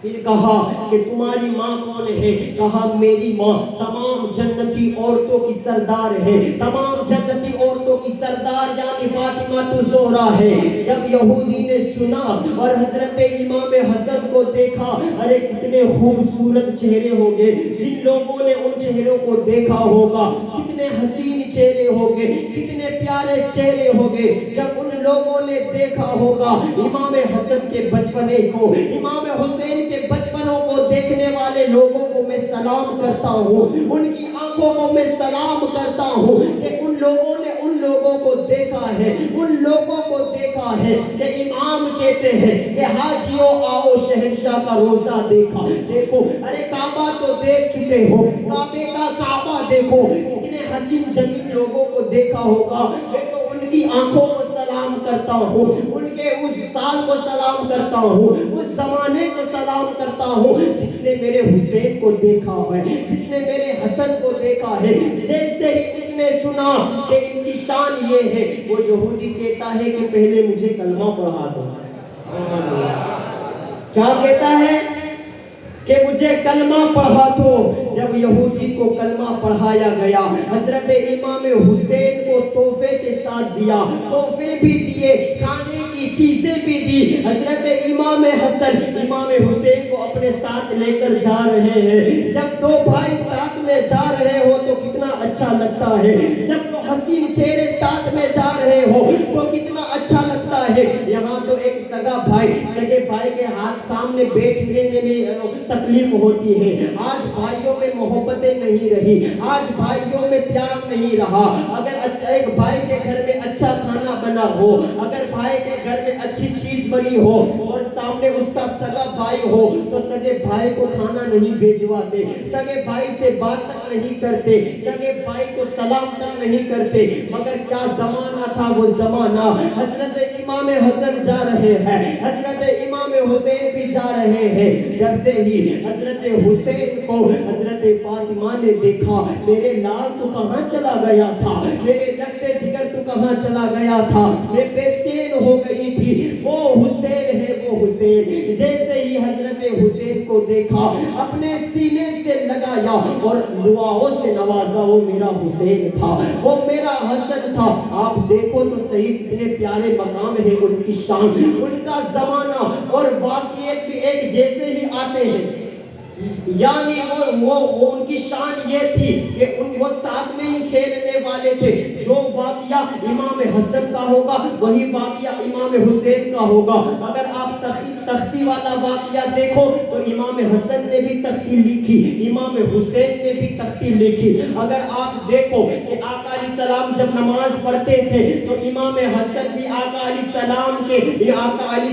پھر کہا کہ تمہاری ماں کون ہے؟ کہا میری ماں تمام جنتی عورتوں کی سردار ہے، تمام جنتی عورتوں کی سردار یعنی فاطمہ الزہرا ہے۔ جب یہودی نے سنا اور حضرت امام حسن کو دیکھا، ارے کتنے خوبصورت چہرے ہوں گے، جن لوگوں نے ان چہروں کو دیکھا ہوگا کتنے حسین چہرے ہوں گے، کتنے پیارے چہرے ہوں گے، جب ان لوگوں نے دیکھا ہوگا امام حسن کے بچپنے کو، امام حسین کے بچپنوں کو دیکھنے والے لوگوں کو میں سلام کرتا ہوں، ان کی آنکھوں کو میں سلام کرتا ہوں کہ ان لوگوں نے ان لوگوں کو دیکھا ہے، ان لوگوں کو دیکھا ہے کہ امام کہتے ہیں کہ حاجیوں آؤ شہنشاہ کا روزہ دیکھا دیکھو، ارے کعبہ تو دیکھ چکے ہو، کعبے کا کعبہ دیکھو، اتنے حسین جمیل لوگوں کو دیکھا ہوگا، میں تو ان کی آنکھوں کو سلام کرتا ہوں، ان کے اس سال کو سلام کرتا ہوں، اس زمانے کو سلام کرتا ہوں جس نے میرے حسین کو دیکھا ہے، جس نے میرے حسن کو دیکھا ہے۔ جیسے ہی اس نے سنا کہ ان کی شان یہ ہے، وہ یہودی کہتا ہے کہ پہلے مجھے کلمہ پڑھا دو۔ کیا کہتا ہے؟ کہ مجھے کلمہ پڑھا دو۔ جب یہودی کو کلمہ پڑھایا گیا، حضرت امام حسین کو تحفے کے ساتھ دیا، تحفے بھی دیے، کھانے کی چیزیں بھی دی۔ حضرت امام حسن امام حسین کو اپنے ساتھ لے کر جا رہے ہیں۔ جب دو بھائی ساتھ میں جا رہے ہو تو کتنا اچھا لگتا ہے، جب دو حسین چہرے ساتھ میں جا رہے ہو تو کتنا اچھا لگتا ہے۔ یہاں تو ایک سگا بھائی سگے بھائی کے ہاتھ سامنے بیٹھنے میں تکلیف ہوتی ہے۔ آج بھائیوں میں محبتیں نہیں رہی، آج بھائیوں میں پیار نہیں رہا۔ اگر ایک بھائی کے گھر میں اچھا کھانا بنا ہو، اگر بھائی کے گھر میں اچھی چیز بنی ہو اور سامنے اس کا سگا بھائی ہو تو سگے بھائی کو کھانا نہیں بھیجواتے، سگے بھائی سے بات تک نہیں کرتے، سگے بھائی کو سلام تک نہیں کرتے۔ مگر کیا زمانہ تھا وہ زمانہ۔ حضرت امام حسن جا رہے ہیں، حضرت امام حسین بھی جا رہے ہیں۔ جب سے ہی حضرت حسین کو حضرت فاطمہ نے دیکھا، میرے لال تو کہاں چلا گیا تھا، میرے لگتے جگر تو کہاں چلا گیا تھا، میں بے چین ہو گئی تھی، وہ حسین ہے وہ حسین۔ جیسے ہی حضرت حسین کو دیکھا، اپنے سینے سے لگایا اور دعاؤں سے نوازا، وہ میرا حسین تھا، وہ میرا حسن تھا۔ آپ دیکھو تو صحیح کتنے پیارے مقام ہے ان کی شان، ان کا زمانہ اور واقعیت بھی ایک جیسے ہی آتے ہیں۔ یعنی وہ ان کی شان یہ تھی کہ وہ ساتھ میں ہی کھیلنے والے تھے۔ جو واقعہ امام حسن کا ہوگا وہی واقعہ امام حسین کا ہوگا۔ اگر آپ تختی والا واقعہ دیکھو تو امام حسن نے بھی تختی لکھی، امام حسین نے بھی تختی لکھی۔ اگر آپ دیکھو کہ آقا علیہ السلام جب نماز پڑھتے تھے تو امام حسن بھی آقا علیہ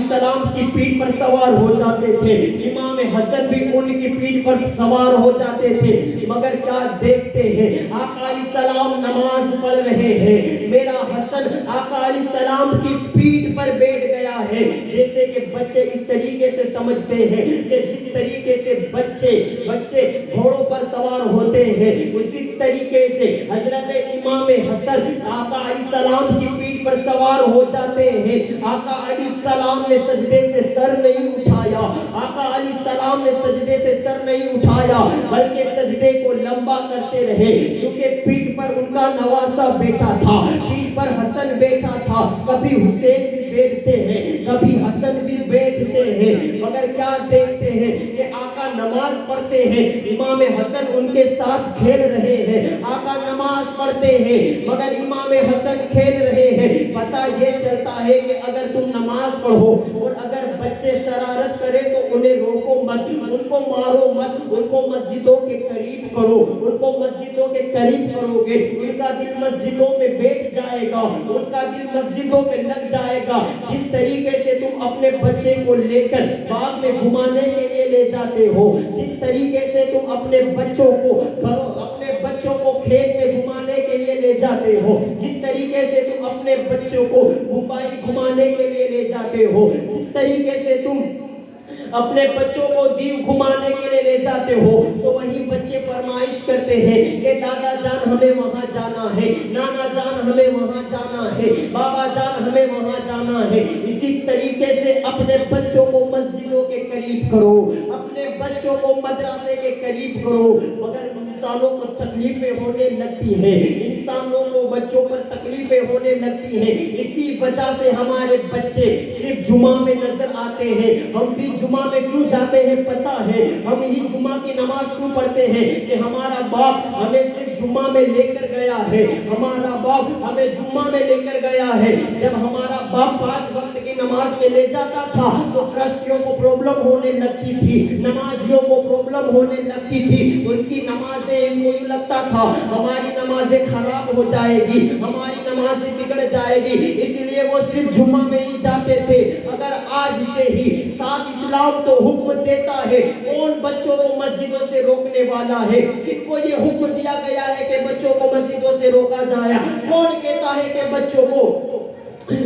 السلام کی پیٹھ پر سوار ہو جاتے تھے، امام حسن بھی ان کی پیٹھ پر سوار ہو جاتے تھے۔ مگر کیا دیکھتے ہیں، آقا علیہ السلام نماز پڑھ رہے ہیں، میرا حسن آقا علیہ السلام کی پیٹھ پر بیٹھ گیا ہے۔ جیسے کہ بچے اس طریقے سے سمجھتے ہیں کہ جس طریقے سے بچے گھوڑوں پر سوار ہوتے ہیں، اسی طریقے سے حضرت امام حسن آقا علیہ السلام کی پیٹھ پر سوار ہو جاتے ہیں۔ آقا علیہ السلام نے سجدے سے سر نہیں اٹھایا، آقا علیہ السلام نے سجدے سے سر نہیں اٹھایا، بلکہ سجدے کو لمبا کرتے رہے، کیونکہ پیٹھ پر ان کا نواسا بیٹا تھا، پیٹھ پر حسن بیٹھا تھا، کبھی حسین بھی بیٹھتے ہیں، کبھی حسن بھی بیٹھتے ہیں، مگر کیا دیکھتے ہیں کہ آقا نماز پڑھتے ہیں، امام حسن ان کے ساتھ کھیل رہے ہیں، آقا نماز پڑھتے ہیں مگر امام حسن کھیل رہے ہیں۔ پتہ یہ چلتا ہے کہ اگر تم نماز پڑھو اور اگر بچے شرارت کرے تو انہیں روکو مت، ان کو مارو مت، ان کو مسجدوں کے قریب کرو، ان کو مسجدوں کے قریب کرو گے ان کا دل مسجدوں میں بیٹھ جائے گا، ان کا دل مسجدوں میں لگ جائے گا۔ جس طریقے سے تم اپنے بچے کو لے کر باغ میں گھمانے کے لیے لے جاتے ہو، جس طریقے سے تم اپنے بچوں کو اپنے بچوں کو کھیت میں گھمانے کے لیے لے جاتے ہو، جس طریقے سے تم اپنے بچوں کو ممبئی گھمانے کے لیے لے جاتے ہو، جس طریقے سے تم اپنے بچوں کو دیو گھمانے کے لیے لے جاتے ہو، تو وہی بچے فرمائش کرتے ہیں کہ دادا جان ہمیں وہاں جانا ہے، نانا جان ہمیں وہاں جانا ہے، بابا جان ہمیں وہاں جانا ہے۔ اسی طریقے سے اپنے بچوں کو مسجدوں کے قریب کرو، اپنے بچوں کو مدرسے کے قریب کرو، مگر انسانوں کو تکلیفیں ہونے لگتی ہیں، انسانوں کو بچوں پر تکلیفیں ہونے لگتی ہیں، اسی وجہ سے ہمارے بچے صرف جمعہ میں نظر آتے ہیں۔ ہم بھی جمعہ میں کیوں جاتے ہیں پتہ ہے، ہم ہی جمعہ کی نماز کیوں پڑھتے ہیں کہ ہمارا باپ ہمیں صرف جمعہ میں لے کر گیا ہے، ہمارا باپ ہمیں جمعہ میں لے کر گیا ہے۔ جب ہمارا باپ 5 وقت کی نماز میں لے جاتا تھا تو ٹرسٹیوں کو پرابلم ہونے لگتی تھی، نمازیوں کو پرابلم ہونے لگتی تھی، ان کی نمازیں ان کو یوں لگتا تھا ہماری نمازیں خراب ہو جائے گی، ہماری نمازیں بگڑ جائے گی، اس لیے وہ صرف جمعہ میں ہی جاتے تھے۔ اگر آج سے ہی ساتھ اسلام تو حکم دیتا ہے، کون بچوں کو مسجدوں سے روکنے والا ہے؟ کن کو یہ حکم دیا گیا ہے کہ بچوں کو مسجدوں سے روکا جائے؟ کون کہتا ہے کہ بچوں کو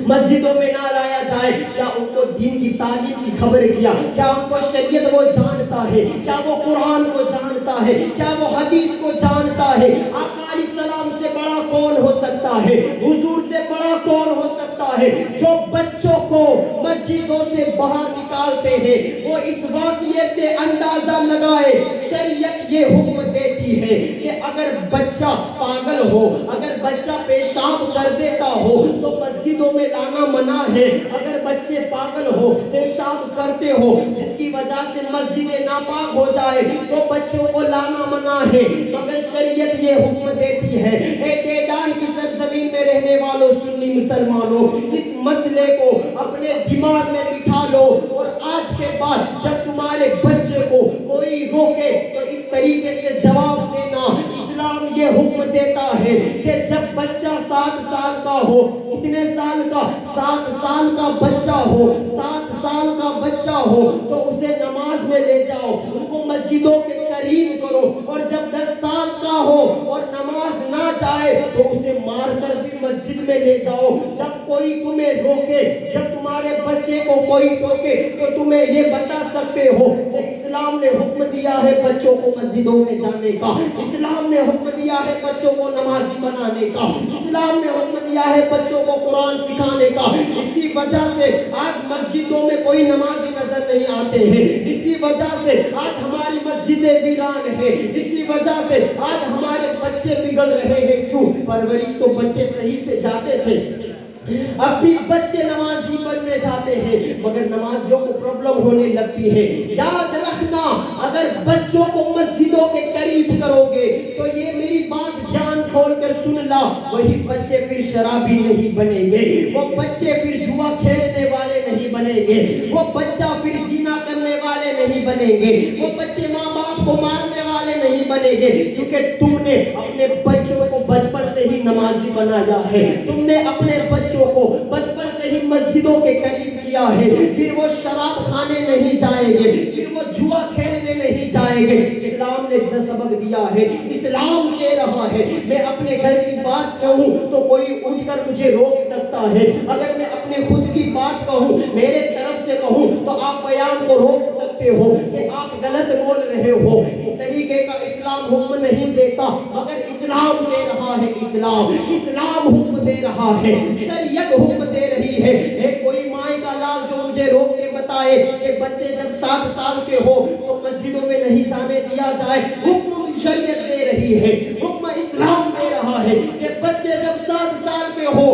مسجدوں میں نہ لایا جائے؟ کیا ان کو دین کی تعلیم کی خبر کیا؟ کیا ان کو شریعت وہ جانتا ہے؟ کیا وہ قرآن کو جانتا ہے؟ کیا وہ حدیث کو جانتا ہے؟ آقا علیہ السلام سے بڑا کون ہو سکتا ہے؟ حضور سے بڑا کون ہو سکتا ہے؟ جو بچوں کو مسجدوں سے باہر نکالتے ہیں وہ اس واقعے سے اندازہ لگائے شریعت یہ حکم دیتی ہے کہ اگر بچہ پاگل ہو، اگر بچہ پیشاب کر دیتا ہو تو مسجدوں میں لانا منع ہے۔ اگر بچے پاگل ہو، پیشاب کرتے ہو جس کی وجہ سے مسجدیں ناپاک ہو جائے تو بچوں کو لانا منع ہے، مگر شریعت یہ حکم دیتی ہے۔ اے ڈیڈان کی سرزمین میں رہنے والوں سنی مسلمانوں، اس مسئلے کو اپنے دماغ میں بٹھا لو اور آج کے بعد جب تمہارے بچے کو کوئی روکے تو اس طریقے سے جواب دینا۔ اسلام یہ حکم دیتا ہے کہ جب بچہ 7 سال کا ہو، کتنے سال کا؟ 7 سال کا بچہ ہو، 7 سال کا بچہ ہو تو اسے نماز میں لے جاؤ، ان کو مسجدوں کے قریب کرو، اور جب 10 سال کا ہو اور نماز نہ جائے تو اسے مار کر بھی مسجد میں لے جاؤ۔ جب کوئی تمہیں روکے، جب تمہارے بچے کو کوئی ٹوکے تو تمہیں یہ بتا سکتے ہو کہ اسلام نے حکم دیا ہے بچوں کو مسجدوں میں جانے کا، اسلام نے حکم دیا ہے بچوں کو نمازی بنانے کا، اسلام نے حکم دیا ہے بچوں کو قرآن سکھانے کا۔ اسی وجہ سے آج مسجدوں میں کوئی نمازی نظر نہیں آتے ہیں، اسی وجہ سے آج ہماری مسجدیں ویران ہیں، اسی وجہ سے آج ہمارے بچے بگڑ رہے ہیں۔ کیوں؟ پرورش تو بچے صحیح سے جاتے تھے، اب بھی بچے نمازی بننے جاتے ہیں مگر نمازیوں کو پرابلم ہونے لگتی ہے۔ یاد رکھنا، اگر بچوں کو مسجدوں کے قریب کرو گے تو یہ میری بات دھیان کھول کر سن لا، وہی بچے پھر شرابی نہیں بنیں گے، وہ بچے پھر جوا کھیلنے والے نہیں بنیں گے، وہ بچہ پھر زنا کرنے والے نہیں بنیں گے، وہ بچے ماں باپ کو مارنے والے نہیں بنیں گے، کیونکہ تم نے اپنے بچوں کو بچپن سے ہی نمازی بنایا ہے، تم نے اپنے بچوں کو بچپن سے ہی مسجدوں کے قریب کیا ہے۔ پھر وہ شراب کھانے نہیں جائیں گے، پھر وہ جوا کھیلنے نہیں جائیں گے۔ اسلام نے سبق دیا ہے، اسلام کہہ رہا ہے میں اپنے گھر کی بات کہوں تو کوئی اٹھ کر مجھے روک سکتا ہے، اگر میں اپنے خود کی بات کہوں، میرے طرف سے کہوں تو آپ بیان کو روک سکتے ہو کہ آپ غلط بول رہے ہو۔ اس طریقے کا اسلام حکم نہیں دیتا، مگر اسلام دے رہا ہے، اسلام حکم دے رہا ہے، شریعت حکم دے رہی ہے۔ ایک کوئی مائیں کا لال جو مجھے روک کے بتائے کہ بچے جب 7 سال کے ہو تو مسجدوں میں نہیں جانے دیا جائے، حکم شریعت دے رہی ہے، حکم اسلام دے رہا ہے کہ بچے جب 7 سال کے ہو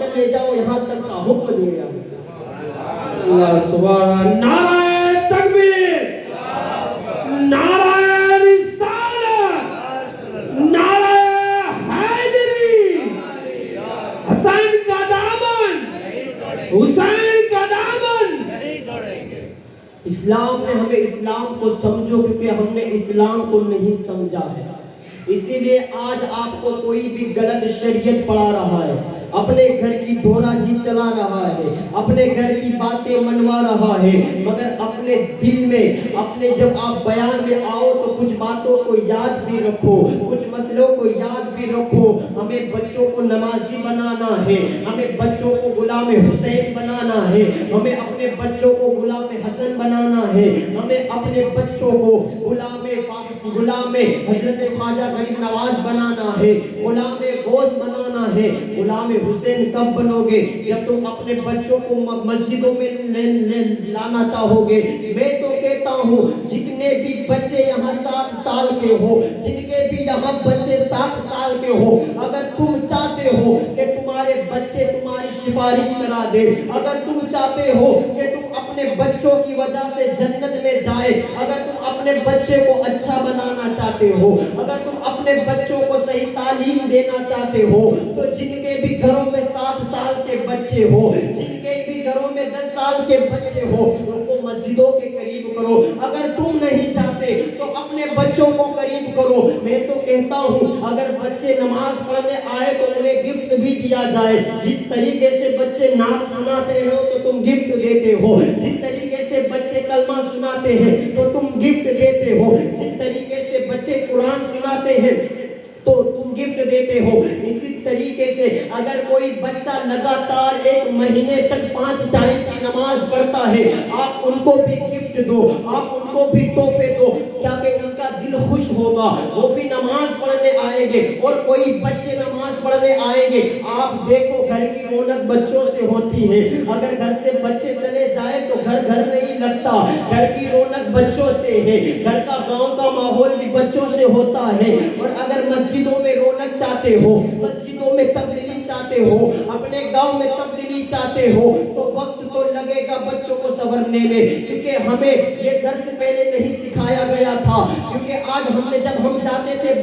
تک لے جاؤ یہاں تک کا حکم دیا۔ اللہ سبحان، نعرہ تکبیر، نعرہ رسالت، نعرہ حیدری، حسین کا دامن، حسین کا دامن۔ اسلام نے ہمیں اسلام کو سمجھو، کیونکہ ہم نے اسلام کو نہیں سمجھا ہے، اسی لیے آج آپ کو کوئی بھی غلط شریعت پڑھا رہا ہے، اپنے گھر کی دورہ جی چلا رہا ہے، اپنے گھر کی باتیں منوا رہا ہے، مگر اپنے دل میں اپنے جب آپ بیان میں آؤ تو کچھ باتوں کو یاد بھی رکھو، کچھ مسئلوں کو یاد بھی رکھو۔ ہمیں بچوں کو نمازی بنانا ہے، ہمیں بچوں کو غلام حسین بنانا ہے، ہمیں اپنے بچوں کو غلام حسن بنانا ہے، ہمیں اپنے بچوں کو غلام حضرت خواجہ غریب نواز بنانا ہے، غلام غوث بنانا ہے۔ غلام حسین کب بنو گے؟ جب تم اپنے بچوں کو مسجدوں میں لانا چاہو گے۔ میں تو کہتا ہوں جتنے بھی بچے یہاں 7 سال کے ہو، جن کے بھی یہاں بچے 7 سال کے ہو، اگر تم چاہتے ہو کہ تمہارے بچے تمہاری سفارش کرا دے، اگر تم چاہتے ہو کہ تم اپنے بچوں کی وجہ سے جنت میں جائے، اگر تم اپنے بچے کو اچھا بنانا چاہتے ہو، اگر تم اپنے بچوں کو صحیح تعلیم دینا چاہتے ہو، تو جن کے بھی گھروں میں 7 سال کے بچے ہو، جن کے بھی گھروں میں 10 سال کے بچے ہو، ان کو مسجدوں کے قریب کرو۔ اگر تم نہیں چاہتے تو اپنے بچوں کو قریب کرو۔ میں تو کہتا ہوں اگر بچے نماز پڑھنے آئے تو انہیں گفٹ بھی دیا جائے۔ جس طریقے سے بچے نعت سناتے ہو تو تم گفٹ دیتے ہو، جس طریقے سے بچے کلمہ سناتے ہیں تو تم گفٹ دیتے ہو، جس طریقے سے بچے قرآن سناتے ہیں تو تم گفٹ دیتے ہو۔ اسی طریقے سے اگر کوئی بچہ لگاتار 1 مہینے تک 5 ٹائم کی نماز پڑھتا ہے، آپ ان کو بھی گفٹ دو، آپ ان کو بھی تحفے دو، تاکہ ان کا دل خوش ہوگا، وہ بھی نماز پڑھنے آئیں گے۔ اور کوئی بچے نماز پڑھنے آئیں گے، آپ دیکھو گھر کی رونق بچوں سے ہوتی ہے۔ اگر گھر سے بچے چلے جائے تو گھر نہیں لگتا، گھر کی رونق بچوں سے ہے، گھر کا گاؤں کا ماحول بھی بچوں سے ہوتا ہے۔ اور اگر مسجدوں میں رونق چاہتے ہو، مسجدوں میں تبدیلی چاہتے ہو، اپنے گاؤں میں تبدیلی چاہتے ہو، تو وقت تو لگے گا بچوں کو سنورنے میں، کیونکہ ہمیں یہ درس پہلے نہیں سکھایا گیا تھا۔ کیونکہ آج ہم نے جب ہم جاتے تھے،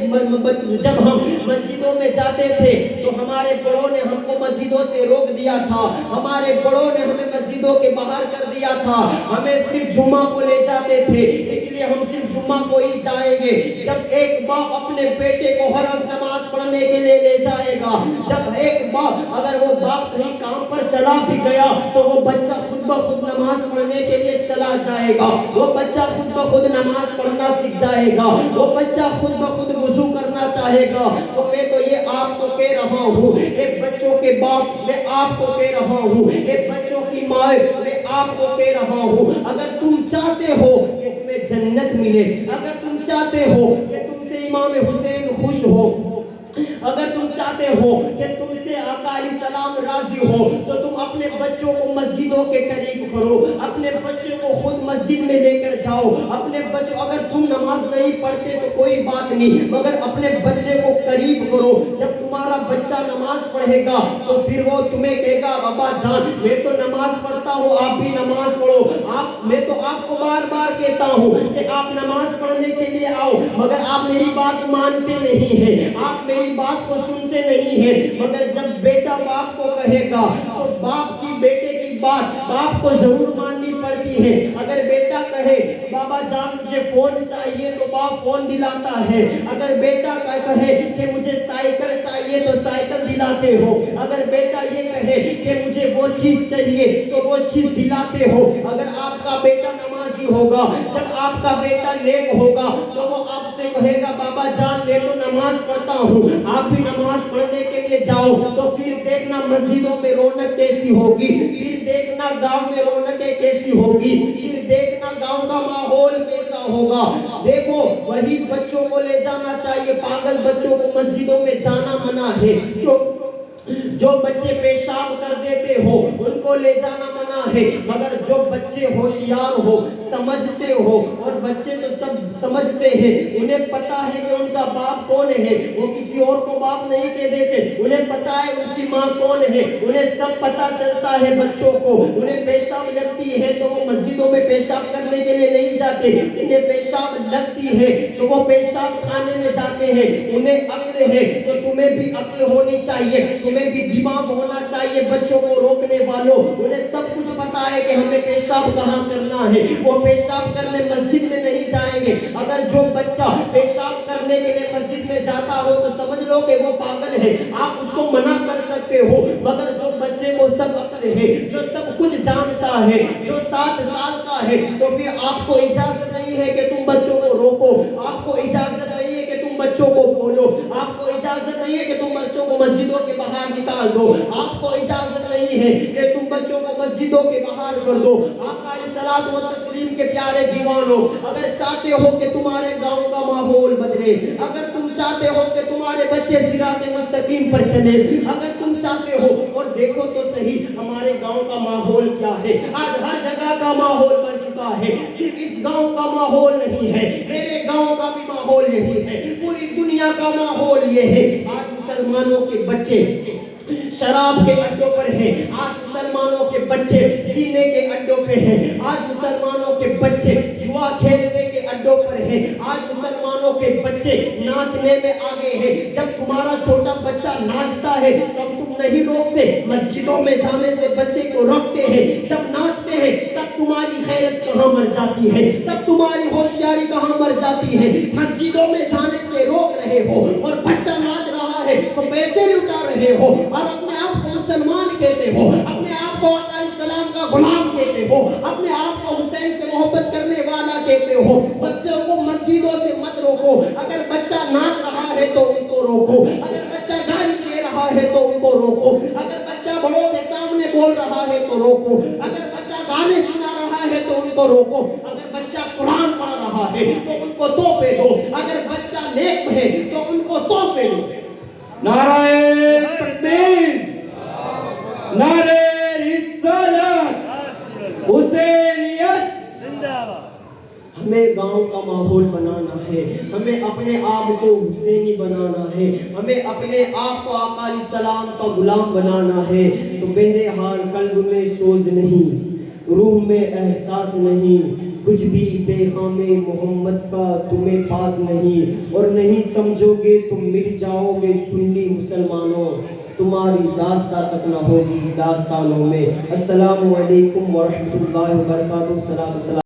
جب ہم مسجدوں میں جاتے تھے تو ہمارے بڑوں نے ہم کو مسجدوں سے روک دیا تھا، ہمارے بڑوں نے ہمیں مسجدوں کے باہر کر دیا تھا، ہمیں صرف جمعہ کو لے جاتے تھے، اس لیے ہم صرف جمعہ کو ہی جائیں گے۔ جب ایک باپ اپنے بیٹے کو ہر وقت نماز پڑھنے کے لیے لے جائے گا، جب ایک باپ اگر وہ باپ کہیں کام پر چلا بھی گیا تو وہ بچہ خود بخود نماز پڑھنے کے لیے چلا جائے گا، وہ بچہ خود بخود نماز پڑھنا سیکھ جائے گا، وہ بچہ خود بخود وضو کرنا چاہے گا۔ تو میں تو یہ آپ کو کہہ رہا ہوں، ایک بچوں کے باپ میں آپ کو کہہ رہا ہوں، ایک بچوں کی ماں میں آپ کو کہہ رہا ہوں، اگر تم چاہتے ہو کہ تمہیں جنت ملے، اگر تم چاہتے ہو کہ تم سے امام حسین خوش ہو، اگر تم چاہتے ہو کہ تم سے آقا علیہ السلام راضی ہو، تو تم اپنے بچوں کو مسجدوں کے قریب کرو، اپنے بچے کو خود مسجد میں لے کر جاؤ۔ اپنے بچوں، اگر تم نماز نہیں پڑھتے تو کوئی بات نہیں، مگر اپنے بچے کو قریب کرو۔ جب تمہارا بچہ نماز پڑھے گا تو پھر وہ تمہیں کہے گا بابا جان میں تو نماز پڑھتا ہوں، آپ بھی نماز پڑھو۔ میں تو آپ کو بار بار کہتا ہوں کہ آپ نماز پڑھنے کے لیے آؤ، مگر آپ میری بات مانتے نہیں ہیں، آپ میری بات کو سنتے نہیں ہیں۔ مگر جب بیٹا باپ کو کہے گا تو باپ کی بیٹے کی بات باپ کو ضرور ماننی پڑتی ہے۔ اگر بیٹا کہے بابا جان مجھے فون چاہیے تو باپ فون دلاتا ہے، اگر بیٹا کہے کہ مجھے سائیکل چاہیے تو سائیکل دلاتے ہو، اگر بیٹا یہ کہے کہ مجھے وہ چیز چاہیے تو وہ چیز دلاتے ہو۔ اگر آپ کا بیٹا نمازی ہوگا، جب آپ کا بیٹا نیک ہوگا تو وہ آپ سے کہے گا بابا جان میں تو نماز پڑھتا ہوں، آپ بھی نماز پڑھنے کے لیے جاؤ۔ تو پھر دیکھنا مسجدوں میں رونق کیسی ہوگی، پھر دیکھنا گاؤں میں رونقیں کیسی ہوگی، پھر دیکھنا گاؤں کا ماحول کیسا ہوگا۔ دیکھو وہی بچوں کو لے جانا چاہیے، پاگل بچوں کو مسجدوں میں جانا منع ہے۔ جو بچے پیشاب کر دیتے ہو ان کو لے جانا منع ہے، مگر جو بچے ہوشیار ہو، سمجھتے ہو، اور بچے تو سب سمجھتے ہیں، انہیں پتا ہے کہ ان کا باپ کون ہے، وہ کسی اور کو باپ نہیں کہہ دیتے، انہیں پتا ہے ان کی ماں کون ہے، انہیں سب پتا چلتا ہے بچوں کو، انہیں پیشاب لگتی ہے تو وہ مسجدوں میں پیشاب کرنے کے لیے نہیں جاتے، انہیں پیشاب لگتی ہے تو وہ پیشاب خانے میں جاتے ہیں، انہیں عقل ہے تو تمہیں بھی عقل ہونی چاہیے، تمہیں بھی دماغ ہونا چاہیے بچوں کو روکنے والوں، انہیں سب کچھ پتا ہے کہ ہمیں پیشاب کہاں کرنا ہے، وہ پیشاب کرنے مسجد میں نہیں جائیں گے، اگر جو بچہ پیشاب کرنے کے لیے مسجد میں جاتا ہو تو سمجھ لو کہ وہ پاگل ہے، آپ اس کو منع کر سکتے ہو، مگر جو بچے کو سب عقل ہے، جو سب کچھ جانتا ہے، جو 7 سال کا ہے، تو پھر آپ کو اجازت نہیں ہے کہ تم بچوں کو روکو، آپ کو اجازت نہیں ہے کہ تم بچوں کو بولو، آپ کو اجازت نہیں ہے کہ تم بچوں کو مسجدوں کے باہر نکال دو، آپ کو اجازت نہیں ہے کہ تم بچوں کو مسجدوں کے باہر کر دو۔ آقا علیہ الصلوۃ والتسلیم کے پیارے دیوانوں، اگر چاہتے ہو کہ تمہارے گاؤں کا ماحول بدلے، اگر تم چاہتے ہو کہ تمہارے بچے صراط مستقیم پر چلے، اگر تم چاہتے ہو، اور دیکھو تو صحیح ہمارے گاؤں کا ماحول کیا ہے، آج ہر جگہ کا ماحول بن چکا ہے، صرف اس گاؤں کا ماحول نہیں ہے، میرے گاؤں کا بھی ماحول یہی ہے، پوری دنیا کا ماحول یہ ہے۔ آج مسلمانوں کے بچے شراب کے اڈوں پر ہیں، آج مسلمانوں کے بچے سینے کے اڈوں پہ ہیں، آج مسلمانوں کے بچے جوا کھیلنے کے اڈوں پر ہیں، آج مسلمانوں کے بچے ناچنے میں آگے ہیں۔ جب تمہارا چھوٹا بچہ ناچتا ہے تب تم نہیں روکتے، مسجدوں میں جانے سے بچے کو روکتے ہیں، جب ناچتے ہیں تب تمہاری غیرت کہاں مر جاتی ہے، تب تمہاری ہوشیاری کہاں مر جاتی ہے۔ مسجدوں میں جانے سے روک رہے ہو اور بچہ ناچ رہا ہے تو پیسے لٹا رہے ہو، اور اپنے آپ کو مسلمان کہتے ہو، اپنے آپ کو آقا علیہ السلام کا غلام کہتے ہو، اپنے آپ کو حسین سے محبت کرنے والا کہتے ہو۔ بچوں کو مسجدوں سے مت روکو، اگر بچہ ناچ رہا ہے تو ان کو روکو، اگر بچہ گالی دے رہا ہے تو ان کو روکو، اگر بچہ بڑوں کے سامنے بول رہا ہے تو روکو، اگر بچہ گانے سنا رہا ہے تو ان کو روکو، اگر بچہ قرآن پڑھ رہا ہے تو ان کو تحفے دو، اگر بچہ نیک ہے تو ان کو تحفے دو۔ نعرہ تکبیر، نعرہ رسالت، حسینیت۔ ہمیں گاؤں کا ماحول بنانا ہے، ہمیں اپنے آپ کو حسینی بنانا ہے، ہمیں اپنے آپ کو آقا علیہ السلام کا غلام بنانا ہے۔ تو بہرحال قلب میں سوز نہیں، روح میں احساس نہیں، کچھ بھی پیغام محمد کا تمہیں پاس نہیں، اور نہیں سمجھو گے تم مٹ جاؤ گے سنی مسلمانوں، تمہاری داستان تک نہ ہوگی داستانوں میں۔ السلام علیکم ورحمۃ اللہ وبرکاتہ۔